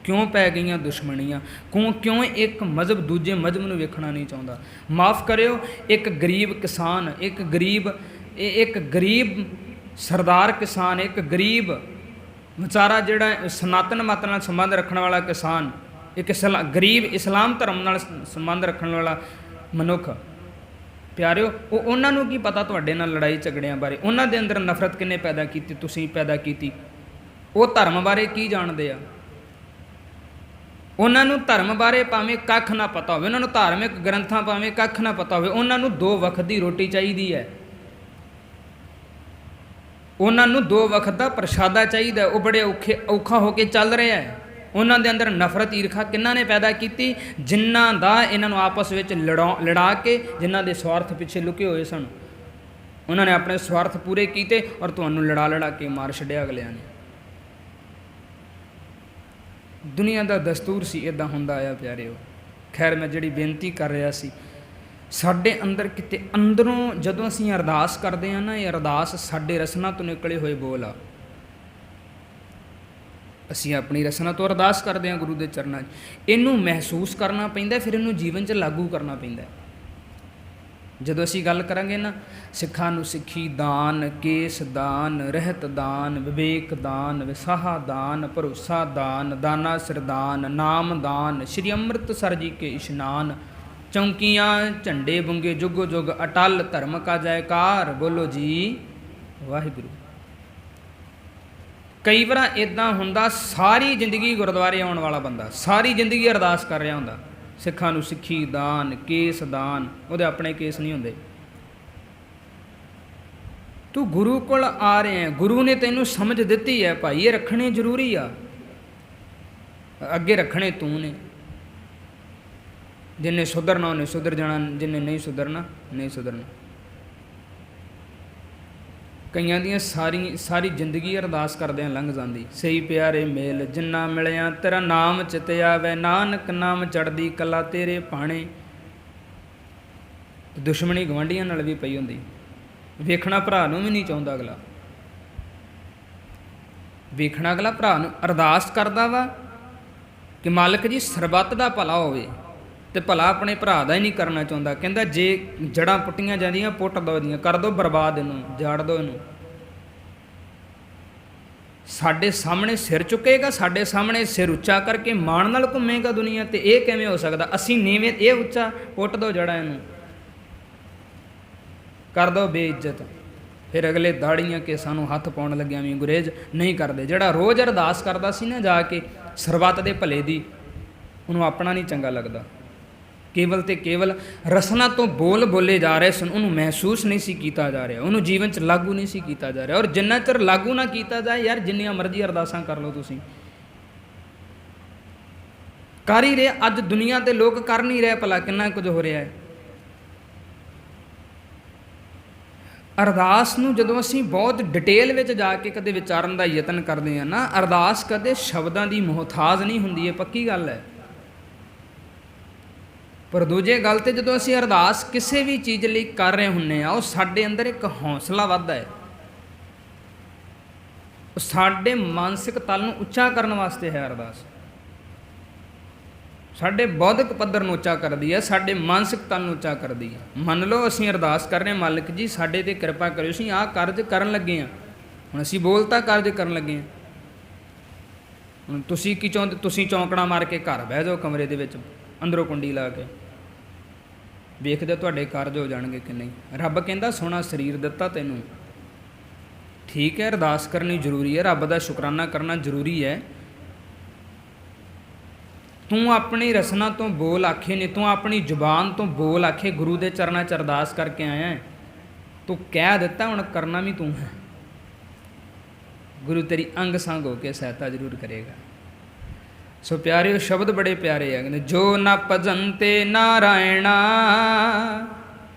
ਕਿਉਂ ਪੈ ਗਈਆਂ ਦੁਸ਼ਮਣੀਆਂ? ਕਿਉਂ ਇੱਕ ਮਜ਼ਹਬ ਦੂਜੇ ਮਜ਼ਹਬ ਨੂੰ ਵੇਖਣਾ ਨਹੀਂ ਚਾਹੁੰਦਾ? ਮਾफ़ ਕਰਿਓ, ਇੱਕ ਗਰੀਬ ਕਿਸਾਨ, ਇੱਕ ਗਰੀਬ ਸਰਦਾਰ ਕਿਸਾਨ, ਇੱਕ ਗਰੀਬ ਵਿਚਾਰਾ ਜਿਹੜਾ ਸਨਾਤਨ ਮਤ ਨਾਲ ਸੰਬੰਧ ਰੱਖਣ ਵਾਲਾ ਕਿਸਾਨ, ਇੱਕ ਗਰੀਬ ਇਸਲਾਮ ਧਰਮ ਨਾਲ ਸੰਬੰਧ ਰੱਖਣ ਵਾਲਾ ਮਨੁੱਖ, ਪਿਆਰਿਓ, ਉਹਨਾਂ ਨੂੰ ਕੀ ਪਤਾ ਤੁਹਾਡੇ ਨਾਲ ਲੜਾਈ ਝਗੜਿਆਂ ਬਾਰੇ? ਉਹਨਾਂ ਦੇ ਅੰਦਰ ਨਫ਼ਰਤ ਕਿਹਨੇ ਪੈਦਾ ਕੀਤੀ? ਤੁਸੀਂ ਪੈਦਾ ਕੀਤੀ। ਉਹ ਧਰਮ ਬਾਰੇ ਕੀ ਜਾਣਦੇ ਆ? ਉਹਨਾਂ ਨੂੰ ਧਰਮ ਬਾਰੇ ਭਾਵੇਂ ਕੱਖ ਨਾ ਪਤਾ ਹੋਵੇ, ਉਹਨਾਂ ਨੂੰ ਧਾਰਮਿਕ ਗ੍ਰੰਥਾਂ ਭਾਵੇਂ ਕੱਖ ਨਾ ਪਤਾ ਹੋਵੇ, ਉਹਨਾਂ ਨੂੰ 2 ਵਕਤ ਦੀ ਰੋਟੀ ਚਾਹੀਦੀ ਹੈ, ਉਹਨਾਂ ਨੂੰ 2 ਵਕਤ ਦਾ ਪ੍ਰਸ਼ਾਦਾ ਚਾਹੀਦਾ। ਉਹ ਬੜੇ ਔਖਾ ਹੋ ਕੇ ਚੱਲ ਰਿਹਾ ਹੈ। ਉਹਨਾਂ ਦੇ ਅੰਦਰ ਨਫ਼ਰਤ ਈਰਖਾ ਕਿਹਨਾਂ ਨੇ ਪੈਦਾ ਕੀਤੀ? ਜਿਨ੍ਹਾਂ ਦਾ ਇਹਨਾਂ ਨੂੰ ਆਪਸ ਵਿੱਚ ਲੜਾ ਕੇ, ਜਿਨ੍ਹਾਂ ਦੇ ਸਵਾਰਥ ਪਿੱਛੇ ਲੁਕੇ ਹੋਏ ਸਨ, ਉਹਨਾਂ ਨੇ ਆਪਣੇ ਸਵਾਰਥ ਪੂਰੇ ਕੀਤੇ ਔਰ ਤੁਹਾਨੂੰ ਲੜਾ ਕੇ ਮਾਰ ਛੱਡਿਆ ਅਗਲਿਆਂ ਨੇ। ਦੁਨੀਆ ਦਾ ਦਸਤੂਰ ਸੀ, ਇੱਦਾਂ ਹੁੰਦਾ ਆਇਆ ਪਿਆਰਿਓ। ਖੈਰ, ਮੈਂ ਜਿਹੜੀ ਬੇਨਤੀ ਕਰ ਰਿਹਾ ਸੀ, ਸਾਡੇ ਅੰਦਰ ਕਿਤੇ ਅੰਦਰੋਂ ਜਦੋਂ ਅਸੀਂ ਅਰਦਾਸ ਕਰਦੇ ਹਾਂ ਨਾ, ਇਹ ਅਰਦਾਸ ਸਾਡੇ ਰਸਨਾ ਤੋਂ ਨਿਕਲੇ ਹੋਏ ਬੋਲ ਆ। ਅਸੀਂ ਆਪਣੀ ਰਸਨਾ ਤੋਂ ਅਰਦਾਸ ਕਰਦੇ ਹਾਂ ਗੁਰੂ ਦੇ ਚਰਨਾਂ 'ਚ। ਇਹਨੂੰ ਮਹਿਸੂਸ ਕਰਨਾ ਪੈਂਦਾ, ਫਿਰ ਇਹਨੂੰ ਜੀਵਨ 'ਚ ਲਾਗੂ ਕਰਨਾ ਪੈਂਦਾ। ਜਦੋਂ ਅਸੀਂ ਗੱਲ ਕਰਾਂਗੇ ਨਾ, ਸਿੱਖਾਂ ਨੂੰ ਸਿੱਖੀ ਦਾਨ, ਕੇਸ ਦਾਨ, ਰਹਿਤ ਦਾਨ, ਵਿਵੇਕ ਦਾਨ, ਵਿਸਾਹਾ ਦਾਨ, ਭਰੋਸਾ ਦਾਨ, ਦਾਨਾ ਸਰਦਾਨ, ਨਾਮ ਦਾਨ, ਸ਼੍ਰੀ ਅੰਮ੍ਰਿਤਸਰ ਜੀ ਕੇ ਇਸ਼ਨਾਨ, ਚੌਂਕੀਆਂ ਝੰਡੇ ਬੁੰਗੇ ਜੁਗ ਜੁਗ ਅਟਲ, ਧਰਮ ਕਾ ਜੈਕਾਰ ਬੋਲੋ ਜੀ ਵਾਹਿਗੁਰੂ। ਕਈ ਵਾਰ ਇੱਦਾਂ ਹੁੰਦਾ, ਸਾਰੀ ਜ਼ਿੰਦਗੀ ਗੁਰਦੁਆਰੇ ਆਉਣ ਵਾਲਾ ਬੰਦਾ ਸਾਰੀ ਜ਼ਿੰਦਗੀ ਅਰਦਾਸ ਕਰ ਰਿਹਾ ਹੁੰਦਾ, ਸਿੱਖਾਂ ਨੂੰ ਸਿੱਖੀ ਦਾਨ, ਕੇਸ ਦਾਨ, ਉਹਦੇ ਆਪਣੇ ਕੇਸ ਨਹੀਂ ਹੁੰਦੇ। ਤੂੰ ਗੁਰੂ ਕੋਲ ਆ ਰਿਹਾ, ਗੁਰੂ ਨੇ ਤੈਨੂੰ ਸਮਝ ਦਿੱਤੀ ਹੈ ਭਾਈ, ਇਹ ਰੱਖਣੇ ਜ਼ਰੂਰੀ ਆ, ਅੱਗੇ ਰੱਖਣੇ ਤੂੰ ਨੇ। ਜਿੰਨੇ ਸੁਧਰਨਾ ਉਹਨੇ ਸੁਧਰ ਜਾਣਾ, ਜਿੰਨੇ ਨਹੀਂ ਸੁਧਰਨਾ ਨਹੀਂ ਸੁਧਰਨਾ। ਕਈਆਂ ਦੀਆਂ ਸਾਰੀ ਜ਼ਿੰਦਗੀ ਅਰਦਾਸ ਕਰਦਿਆਂ ਲੰਘ ਜਾਂਦੀ। ਸਹੀ ਪਿਆਰੇ ਮੇਲ ਜਿੰਨਾ ਮਿਲਿਆ ਤੇਰਾ ਨਾਮ ਚਿਤ ਆਵੇ, ਨਾਨਕ ਨਾਮ ਚੜ੍ਹਦੀ ਕਲਾ ਤੇਰੇ ਭਾਣੇ। ਦੁਸ਼ਮਣੀ ਗਵਾਂਢੀਆਂ ਨਾਲ ਵੀ ਪਈ ਹੁੰਦੀ, ਵੇਖਣਾ ਭਰਾ ਨੂੰ ਵੀ ਨਹੀਂ ਚਾਹੁੰਦਾ ਅਗਲਾ। ਵੇਖਣਾ ਅਗਲਾ ਭਰਾ ਨੂੰ ਅਰਦਾਸ ਕਰਦਾ ਵਾ ਕਿ ਮਾਲਕ ਜੀ ਸਰਬੱਤ ਦਾ ਭਲਾ ਹੋਵੇ, ਤੇ ਭਲਾ ਆਪਣੇ ਭਰਾ ਦਾ ਹੀ ਨਹੀਂ ਕਰਨਾ ਚਾਹੁੰਦਾ। ਕਹਿੰਦਾ ਜੇ ਜੜ੍ਹਾਂ ਪੁੱਟੀਆਂ ਜਾਂਦੀਆਂ ਪੁੱਟ ਦੋ ਇਹਦੀਆਂ, ਕਰ ਦੋ ਬਰਬਾਦ, ਇਹਨੂੰ ਜਾੜ ਦੋ ਇਹਨੂੰ। ਸਾਡੇ ਸਾਹਮਣੇ ਸਿਰ ਚੁੱਕੇਗਾ, ਸਾਡੇ ਸਾਹਮਣੇ ਸਿਰ ਉੱਚਾ ਕਰਕੇ ਮਾਣ ਨਾਲ ਘੁੰਮੇਗਾ ਦੁਨੀਆ ਤੇ। ਇਹ ਕਿਵੇਂ ਹੋ ਸਕਦਾ? ਅਸੀਂ ਨੀਵੇਂ, ਇਹ ਉੱਚਾ, ਪੁੱਟ ਦੋ ਜੜ੍ਹਾਂ ਇਹਨੂੰ, ਕਰ ਦੋ ਬੇਇੱਜ਼ਤ। ਫਿਰ ਅਗਲੇ ਦਾੜੀਆਂ ਕੇ ਸਾਨੂੰ ਹੱਥ ਪਾਉਣ ਲੱਗਿਆਂ ਵੀ ਗੁਰੇਜ਼ ਨਹੀਂ ਕਰਦੇ। ਜਿਹੜਾ ਰੋਜ਼ ਅਰਦਾਸ ਕਰਦਾ ਸੀ ਨਾ ਜਾ ਕੇ ਸਰਬੱਤ ਦੇ ਭਲੇ ਦੀ, ਉਹਨੂੰ ਆਪਣਾ ਨਹੀਂ ਚੰਗਾ ਲੱਗਦਾ। ਕੇਵਲ ਤੇ ਕੇਵਲ ਰਸਨਾ ਤੋਂ ਬੋਲ ਬੋਲੇ ਜਾ ਰਹੇ ਸਨ, ਉਹਨੂੰ ਮਹਿਸੂਸ ਨਹੀਂ ਸੀ ਕੀਤਾ ਜਾ ਰਿਹਾ, ਉਹਨੂੰ ਜੀਵਨ 'ਚ ਲਾਗੂ ਨਹੀਂ ਸੀ ਕੀਤਾ ਜਾ ਰਿਹਾ। ਔਰ ਜਿੰਨਾ ਚਿਰ ਲਾਗੂ ਨਾ ਕੀਤਾ ਜਾਏ, ਯਾਰ ਜਿੰਨੀਆਂ ਮਰਜ਼ੀ ਅਰਦਾਸਾਂ ਕਰ ਲਓ ਤੁਸੀਂ, ਕਰ ਹੀ ਰਹੇ। ਅੱਜ ਦੁਨੀਆ ਦੇ ਲੋਕ ਕਰ ਨਹੀਂ ਰਹੇ, ਭਲਾ ਕਿੰਨਾ ਕੁਝ ਹੋ ਰਿਹਾ ਹੈ। ਅਰਦਾਸ ਨੂੰ ਜਦੋਂ ਅਸੀਂ ਬਹੁਤ ਡਿਟੇਲ ਵਿੱਚ ਜਾ ਕੇ ਕਦੇ ਵਿਚਾਰਨ ਦਾ ਯਤਨ ਕਰਦੇ ਹਾਂ ਨਾ, ਅਰਦਾਸ ਕਦੇ ਸ਼ਬਦਾਂ ਦੀ ਮੁਹਤਾਜ ਨਹੀਂ ਹੁੰਦੀ, ਇਹ ਪੱਕੀ ਗੱਲ ਹੈ। ਪਰ ਦੂਜੇ ਗੱਲ ਤੇ ਜਦੋਂ ਅਸੀਂ ਅਰਦਾਸ ਕਿਸੇ ਵੀ ਚੀਜ਼ ਲਈ ਕਰ ਰਹੇ ਹੁੰਦੇ ਆ, ਉਹ ਸਾਡੇ ਅੰਦਰ ਇੱਕ ਹੌਸਲਾ ਵੱਧਦਾ ਹੈ, ਉਹ ਸਾਡੇ ਮਾਨਸਿਕ ਤਲ ਨੂੰ ਉੱਚਾ ਕਰਨ ਵਾਸਤੇ ਹੈ ਅਰਦਾਸ। ਸਾਡੇ ਬੌਧਿਕ ਪੱਧਰ ਨੂੰ ਉੱਚਾ ਕਰਦੀ ਹੈ, ਸਾਡੇ ਮਾਨਸਿਕ ਤਲ ਨੂੰ ਉੱਚਾ ਕਰਦੀ ਹੈ। ਮੰਨ ਲਓ ਅਸੀਂ ਅਰਦਾਸ ਕਰ ਰਹੇ ਹਾਂ, ਮਾਲਕ ਜੀ ਸਾਡੇ 'ਤੇ ਕਿਰਪਾ ਕਰਿਓ, ਅਸੀਂ ਆਹ ਕਾਰਜ ਕਰਨ ਲੱਗੇ ਹਾਂ। ਹੁਣ ਅਸੀਂ ਬੋਲਤਾ ਕਾਰਜ ਕਰਨ ਲੱਗੇ ਹਾਂ। ਹੁਣ ਤੁਸੀਂ ਕੀ ਚਾਹੁੰਦੇ? ਤੁਸੀਂ ਚੌਂਕੜਾ ਮਾਰ ਕੇ ਘਰ ਬਹਿ ਜਾਓ ਕਮਰੇ ਦੇ ਵਿੱਚ, ਅੰਦਰੋਂ ਕੁੰਡੀ ਲਾ ਕੇ, ਵੇਖਦੇ ਤੁਹਾਡੇ ਕਾਰਜ ਹੋ ਜਾਣਗੇ ਕਿ ਨਹੀਂ। ਰੱਬ ਕਹਿੰਦਾ ਸੋਹਣਾ ਸਰੀਰ ਦਿੱਤਾ ਤੈਨੂੰ, ਠੀਕ ਹੈ, ਅਰਦਾਸ ਕਰਨੀ ਜ਼ਰੂਰੀ ਹੈ, ਰੱਬ ਦਾ ਸ਼ੁਕਰਾਨਾ ਕਰਨਾ ਜ਼ਰੂਰੀ ਹੈ, ਤੂੰ ਆਪਣੀ ਰਸਨਾ ਤੋਂ ਬੋਲ ਆਖੇ ਨੇ, ਤੂੰ ਆਪਣੀ ਜ਼ੁਬਾਨ ਤੋਂ ਬੋਲ ਆਖੇ ਗੁਰੂ ਦੇ ਚਰਨਾਂ 'ਚ ਅਰਦਾਸ ਕਰਕੇ ਆਇਆ ਹੈ। ਤੂੰ ਕਹਿ ਦਿੱਤਾ, ਹੁਣ ਕਰਨਾ ਵੀ ਤੂੰ ਹੈ। ਗੁਰੂ ਤੇਰੀ ਅੰਗ ਸੰਗ ਹੋ ਕੇ ਸਹਾਇਤਾ ਜ਼ਰੂਰ ਕਰੇਗਾ। ਸੋ ਪਿਆਰਿਓ, ਸ਼ਬਦ ਬੜੇ ਪਿਆਰੇ ਹੈ। ਕਹਿੰਦੇ ਜੋ ਨਾ ਭਜਨ ਤੇ ਨਾਰਾਇਣਾ,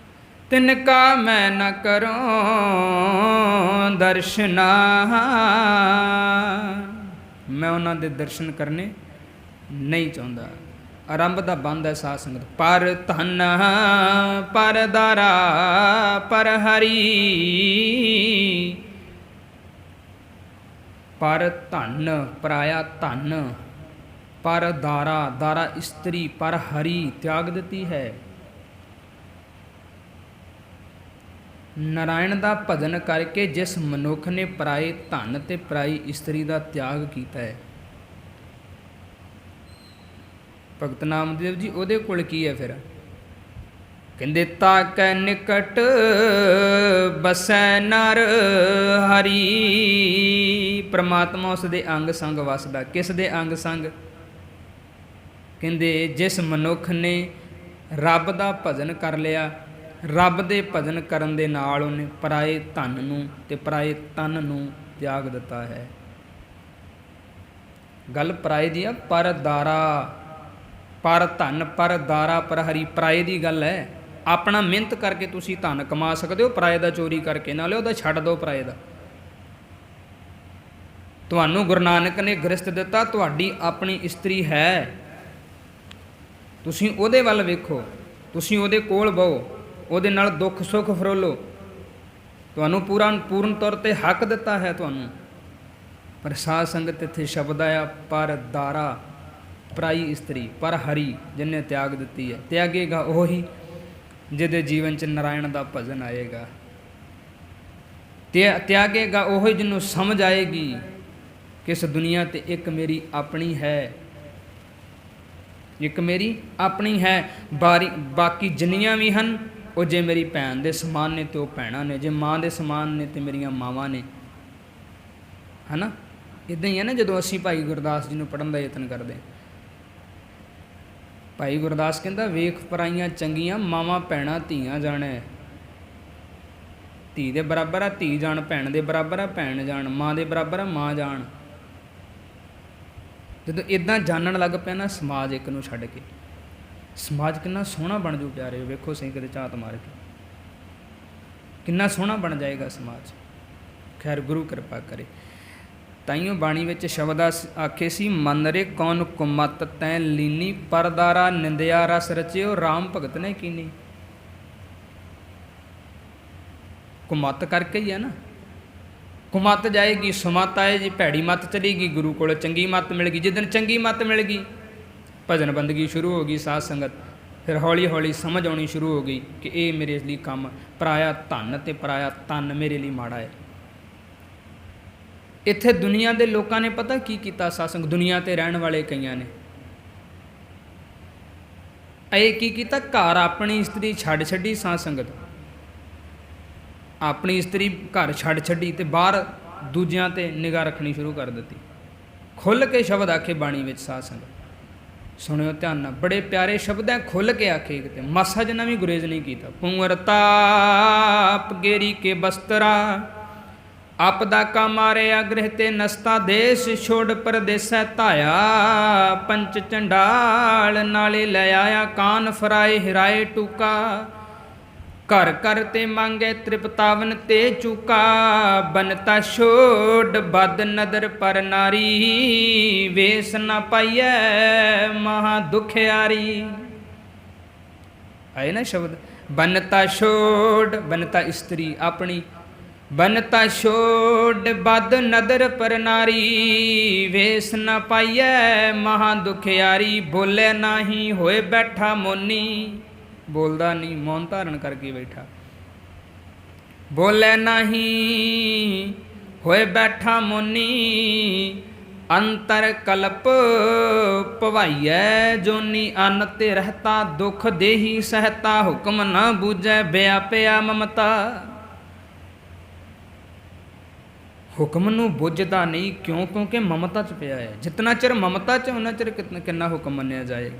ਤਿਨ ਕਾ ਮੈਂ ਨ ਕਰੂੰ ਦਰਸ਼ਨਾ। ਮੈਂ ਉਹਨਾਂ ਦੇ ਦਰਸ਼ਨ ਕਰਨੇ ਨਹੀਂ ਚਾਹੁੰਦਾ। ਆਰੰਭ ਦਾ ਬੰਦ ਹੈ ਸਾਧ ਸੰਗਤ। ਪਰ ਧਨ ਪਰ ਦਾਰਾ ਪਰ ਹਰੀ, ਪਰ ਧਨ ਪਰਾਇਆ ਧਨ, ਪਰ ਦਾਰਾ ਦਾਰਾ ਇਸਤਰੀ, ਪਰ ਹਰੀ ਤਿਆਗ ਦਿੱਤੀ ਹੈ। ਨਾਰਾਇਣ ਦਾ ਭਜਨ ਕਰਕੇ ਜਿਸ ਮਨੁੱਖ ਨੇ ਪਰਾਏ ਧਨ ਤੇ ਪਰਾਈ ਇਸਤਰੀ ਦਾ ਤਿਆਗ ਕੀਤਾ ਹੈ, ਭਗਤ ਨਾਮਦੇਵ ਜੀ ਉਹਦੇ ਕੋਲ ਕੀ ਹੈ ਫਿਰ? ਕਹਿੰਦੇ ਤਾਕੈ ਨਿਕਟ ਬਸੈ ਨਰ ਹਰੀ। ਪ੍ਰਮਾਤਮਾ ਉਸ ਦੇ ਅੰਗ ਸੰਗ ਵਸਦਾ। ਕਿਸ ਦੇ ਅੰਗ ਸੰਗ? ਕਹਿੰਦੇ ਜਿਸ ਮਨੁੱਖ ਨੇ ਰੱਬ ਦਾ ਭਜਨ ਕਰ ਲਿਆ, ਰੱਬ ਦੇ ਭਜਨ ਕਰਨ ਦੇ ਨਾਲ ਉਹਨੇ ਪਰਾਏ ਧਨ ਨੂੰ ਤੇ ਪਰਾਏ ਤਨ ਨੂੰ ਤਿਆਗ ਦਿੱਤਾ ਹੈ। ਗੱਲ ਪਰਾਏ ਦੀ ਆ। ਪਰ ਦਾਰਾ ਪਰ ਧਨ ਪਰ ਦਾਰਾ ਪਰ ਹਰੀ, ਪਰਾਏ ਦੀ ਗੱਲ ਹੈ। ਆਪਣਾ ਮਿਹਨਤ ਕਰਕੇ ਤੁਸੀਂ ਧਨ ਕਮਾ ਸਕਦੇ ਹੋ, ਪਰਾਏ ਦਾ ਚੋਰੀ ਕਰਕੇ ਨਾ ਲਿਓ। ਉਹਦਾ ਛੱਡ ਦਿਓ ਪਰਾਏ ਦਾ। ਤੁਹਾਨੂੰ ਗੁਰੂ ਨਾਨਕ ਨੇ ਗ੍ਰਸਤ ਦਿੱਤਾ, ਤੁਹਾਡੀ ਆਪਣੀ ਇਸਤਰੀ ਹੈ, ਤੁਸੀਂ ਉਹਦੇ ਵੱਲ ਵੇਖੋ, ਤੁਸੀਂ ਉਹਦੇ ਕੋਲ ਬਹੋ, ਉਹਦੇ ਨਾਲ ਦੁੱਖ ਸੁੱਖ ਫਰੋਲੋ। ਤੁਹਾਨੂੰ ਪੂਰਨ ਤੌਰ 'ਤੇ ਹੱਕ ਦਿੱਤਾ ਹੈ ਤੁਹਾਨੂੰ। ਪਰ ਸਾਧ ਸੰਗਤ ਇੱਥੇ ਸ਼ਬਦ ਆਇਆ ਪਰ ਦਾਰਾ, ਪਰਾਈ ਇਸਤਰੀ, ਪਰ ਹਰੀ, ਜਿਹਨੇ ਤਿਆਗ ਦਿੱਤੀ ਹੈ। ਤਿਆਗੇਗਾ ਉਹੀ ਜਿਹਦੇ ਜੀਵਨ 'ਚ ਨਾਰਾਇਣ ਦਾ ਭਜਨ ਆਏਗਾ। ਤਿਆਗੇਗਾ ਉਹੀ ਜਿਹਨੂੰ ਸਮਝ ਆਏਗੀ ਕਿ ਇਸ ਦੁਨੀਆ 'ਤੇ ਇੱਕ ਮੇਰੀ ਆਪਣੀ ਹੈ, ਇੱਕ ਮੇਰੀ ਆਪਣੀ ਹੈ। ਬਾਕੀ ਜਿੰਨੀਆਂ ਵੀ ਹਨ ਉਹ ਜੇ ਮੇਰੀ ਭੈਣ ਦੇ ਸਮਾਨ ਨੇ ਤੇ ਉਹ ਭੈਣਾਂ ਨੇ, ਜੇ ਮਾਂ ਦੇ ਸਮਾਨ ਨੇ ਤੇ ਮੇਰੀਆਂ ਮਾਵਾਂ ਨੇ, ਹੈ ਨਾ। ਇੱਦਾਂ ਹੀ ਹੈ ਨਾ। ਜਦੋਂ ਅਸੀਂ ਭਾਈ ਗੁਰਦਾਸ ਜੀ ਨੂੰ ਪੜ੍ਹਨ ਦਾ ਯਤਨ ਕਰਦੇ, ਭਾਈ ਗੁਰਦਾਸ ਕਹਿੰਦਾ ਵੇਖ ਪਰਾਈਆਂ ਚੰਗੀਆਂ ਮਾਵਾਂ ਭੈਣਾਂ ਧੀਆਂ ਜਾਣੈ। ਧੀ ਦੇ ਬਰਾਬਰ ਆ ਧੀ ਜਾਣ, ਭੈਣ ਦੇ ਬਰਾਬਰ ਆ ਭੈਣ ਜਾਣ, ਮਾਂ ਦੇ ਬਰਾਬਰ ਆ ਮਾਂ ਜਾਣ। ਜਦੋਂ ਇੱਦਾਂ ਜਾਣਨ ਲੱਗ ਪਿਆ ਨਾ ਸਮਾਜ ਇੱਕ ਨੂੰ ਛੱਡ ਕੇ, ਸਮਾਜ ਕਿੰਨਾ ਸੋਹਣਾ ਬਣ ਜੂ ਪਿਆਰੇ। ਵੇਖੋ ਸਹੀ ਕਿਤੇ ਝਾਤ ਮਾਰ ਕੇ ਕਿੰਨਾ ਸੋਹਣਾ ਬਣ ਜਾਏਗਾ ਸਮਾਜ। ਖੈਰ ਗੁਰੂ ਕਿਰਪਾ ਕਰੇ। ਤਾਈਓ ਬਾਣੀ ਵਿੱਚ ਸ਼ਬਦ ਆਖੇ ਸੀ, ਮਨ ਰੇ ਕੌਣ ਕੁਮਤ ਤੈਂ ਲੀਨੀ, ਪਰਦਾਰਾ ਨਿੰਦਿਆ ਰਸ ਰਚਿਓ, ਰਾਮ ਭਗਤ ਨੇ ਕੀਨੀ। ਕੁਮਤ ਕਰਕੇ ਹੀ ਹੈ ਨਾ। ਕੁਮਤ ਜਾਏਗੀ, ਸੁਮਤ ਆਏ ਜੀ, ਭੈੜੀ ਮੱਤ ਚਲੇਗੀ, ਗੁਰੂ ਕੋਲ ਚੰਗੀ ਮੱਤ ਮਿਲ ਗਈ। ਜਿੱਦਣ ਚੰਗੀ ਮੱਤ ਮਿਲ ਗਈ, ਭਜਨ ਬੰਦਗੀ ਸ਼ੁਰੂ ਹੋ ਗਈ ਸਾਧ ਸੰਗਤ। ਫਿਰ ਹੌਲੀ ਹੌਲੀ ਸਮਝ ਆਉਣੀ ਸ਼ੁਰੂ ਹੋ ਗਈ ਕਿ ਇਹ ਮੇਰੇ ਲਈ ਕੰਮ, ਪਰਾਇਆ ਧਨ ਤੇ ਪਰਾਇਆ ਤਨ ਮੇਰੇ ਲਈ ਮਾੜਾ ਹੈ। ਇੱਥੇ ਦੁਨੀਆ ਦੇ ਲੋਕਾਂ ਨੇ ਪਤਾ ਕੀ ਕੀਤਾ ਸਾਧ ਸੰਗਤ? ਦੁਨੀਆ 'ਤੇ ਰਹਿਣ ਵਾਲੇ ਕਈਆਂ ਨੇ ਇਹ ਕੀ ਕੀਤਾ? ਘਰ ਆਪਣੀ ਇਸਤਰੀ ਛੱਡ ਛੱਡੀ ਸਾਧ ਸੰਗਤ। ਆਪਣੀ ਇਸਤਰੀ ਘਰ ਛੱਡ ਛੱਡੀ ਤੇ ਬਾਹਰ ਦੂਜਿਆਂ 'ਤੇ ਨਿਗਾਹ ਰੱਖਣੀ ਸ਼ੁਰੂ ਕਰ ਦਿੱਤੀ। ਖੁੱਲ੍ਹ ਕੇ ਸ਼ਬਦ ਆਖੇ ਬਾਣੀ ਵਿੱਚ ਸਾਧ ਸੰਗਤ, ਸੁਣਿਓ ਧਿਆਨ ਨਾਲ, ਬੜੇ ਪਿਆਰੇ ਸ਼ਬਦ ਹੈ। ਖੁੱਲ੍ਹ ਕੇ ਆਖੇ, ਕਿਤੇ ਮਾਸਾ ਜਿੰਨਾ ਵੀ ਗੁਰੇਜ਼ ਨਹੀਂ ਕੀਤਾ। ਪੁੰਗਰ ਤਾਪ ਗੇਰੀ ਕੇ ਬਸਤਰਾ, ਆਪਦਾ ਕਾ ਮਾਰਿਆ ਗ੍ਰਹਿ ਤੇ ਨਸਤਾ, ਦੇਸ਼ ਛੋੜ ਪਰਦੇਸੈ ਧਾਇਆ, ਪੰਚ ਚੰਡਾਲ ਨਾਲੇ ਲੈ ਆਇਆ, ਕਾਨ ਫਰਾਏ ਹਿਰਾਏ ਟੂਕਾ, ਘਰ ਘਰ ਤੇ ਮੰਗੇ ਤ੍ਰਿਪਤਾਵਨ ਤੇ ਚੂਕਾ, ਬਨਤਾ ਛੋੜ ਬਦ ਨਦਰ ਪਰ ਨਾਰੀ, ਵੇਸ ਨਾ ਪਾਈਐ ਮਹਾ ਦੁਖਿਆਰੀ। ਆਏ ਨਾ ਸ਼ਬਦ, ਬਨਤਾ ਛੋੜ, ਬਨਤਾ ਇਸਤਰੀ ਆਪਣੀ, ਬਨਤਾ ਛੋੜ ਬਦ ਨਦਰ ਪਰ ਨਾਰੀ, ਵੇਸ ਨਾ ਪਾਈਐ ਮਹਾ ਦੁਖਿਆਰੀ, ਬੋਲੇ ਨਾਹੀਂ ਹੋਏ ਬੈਠਾ ਮੋਨੀ। ਬੋਲਦਾ ਨਹੀਂ, ਮੌਨ ਧਾਰਨ ਕਰਕੇ ਬੈਠਾ। ਬੋਲੇ ਨਹੀਂ ਹੋਏ ਬੈਠਾ ਮੋਨੀ, ਅੰਤਰ ਕਲਪ ਭਵਾਈਐ ਜੋਨੀ, ਅੰਨ ਤੇ ਰਹਤਾ ਦੁਖ ਦੇਹੀ ਸਹਤਾ, ਹੁਕਮ ਨਾ ਬੂਝੈ ਵਿਆਪਿਆ ਮਮਤਾ। ਹੁਕਮ ਨੂੰ ਬੁੱਝਦਾ ਨਹੀਂ, ਕਿਉਂ? ਕਿਉਂਕਿ ਮਮਤਾ 'ਚ ਪਿਆ ਹੈ। ਜਿਤਨਾ ਚਿਰ ਮਮਤਾ 'ਚ ਉਹਨਾਂ ਚਿਰ ਕਿੰਨਾ ਹੁਕਮ ਮੰਨਿਆ ਜਾਏਗਾ।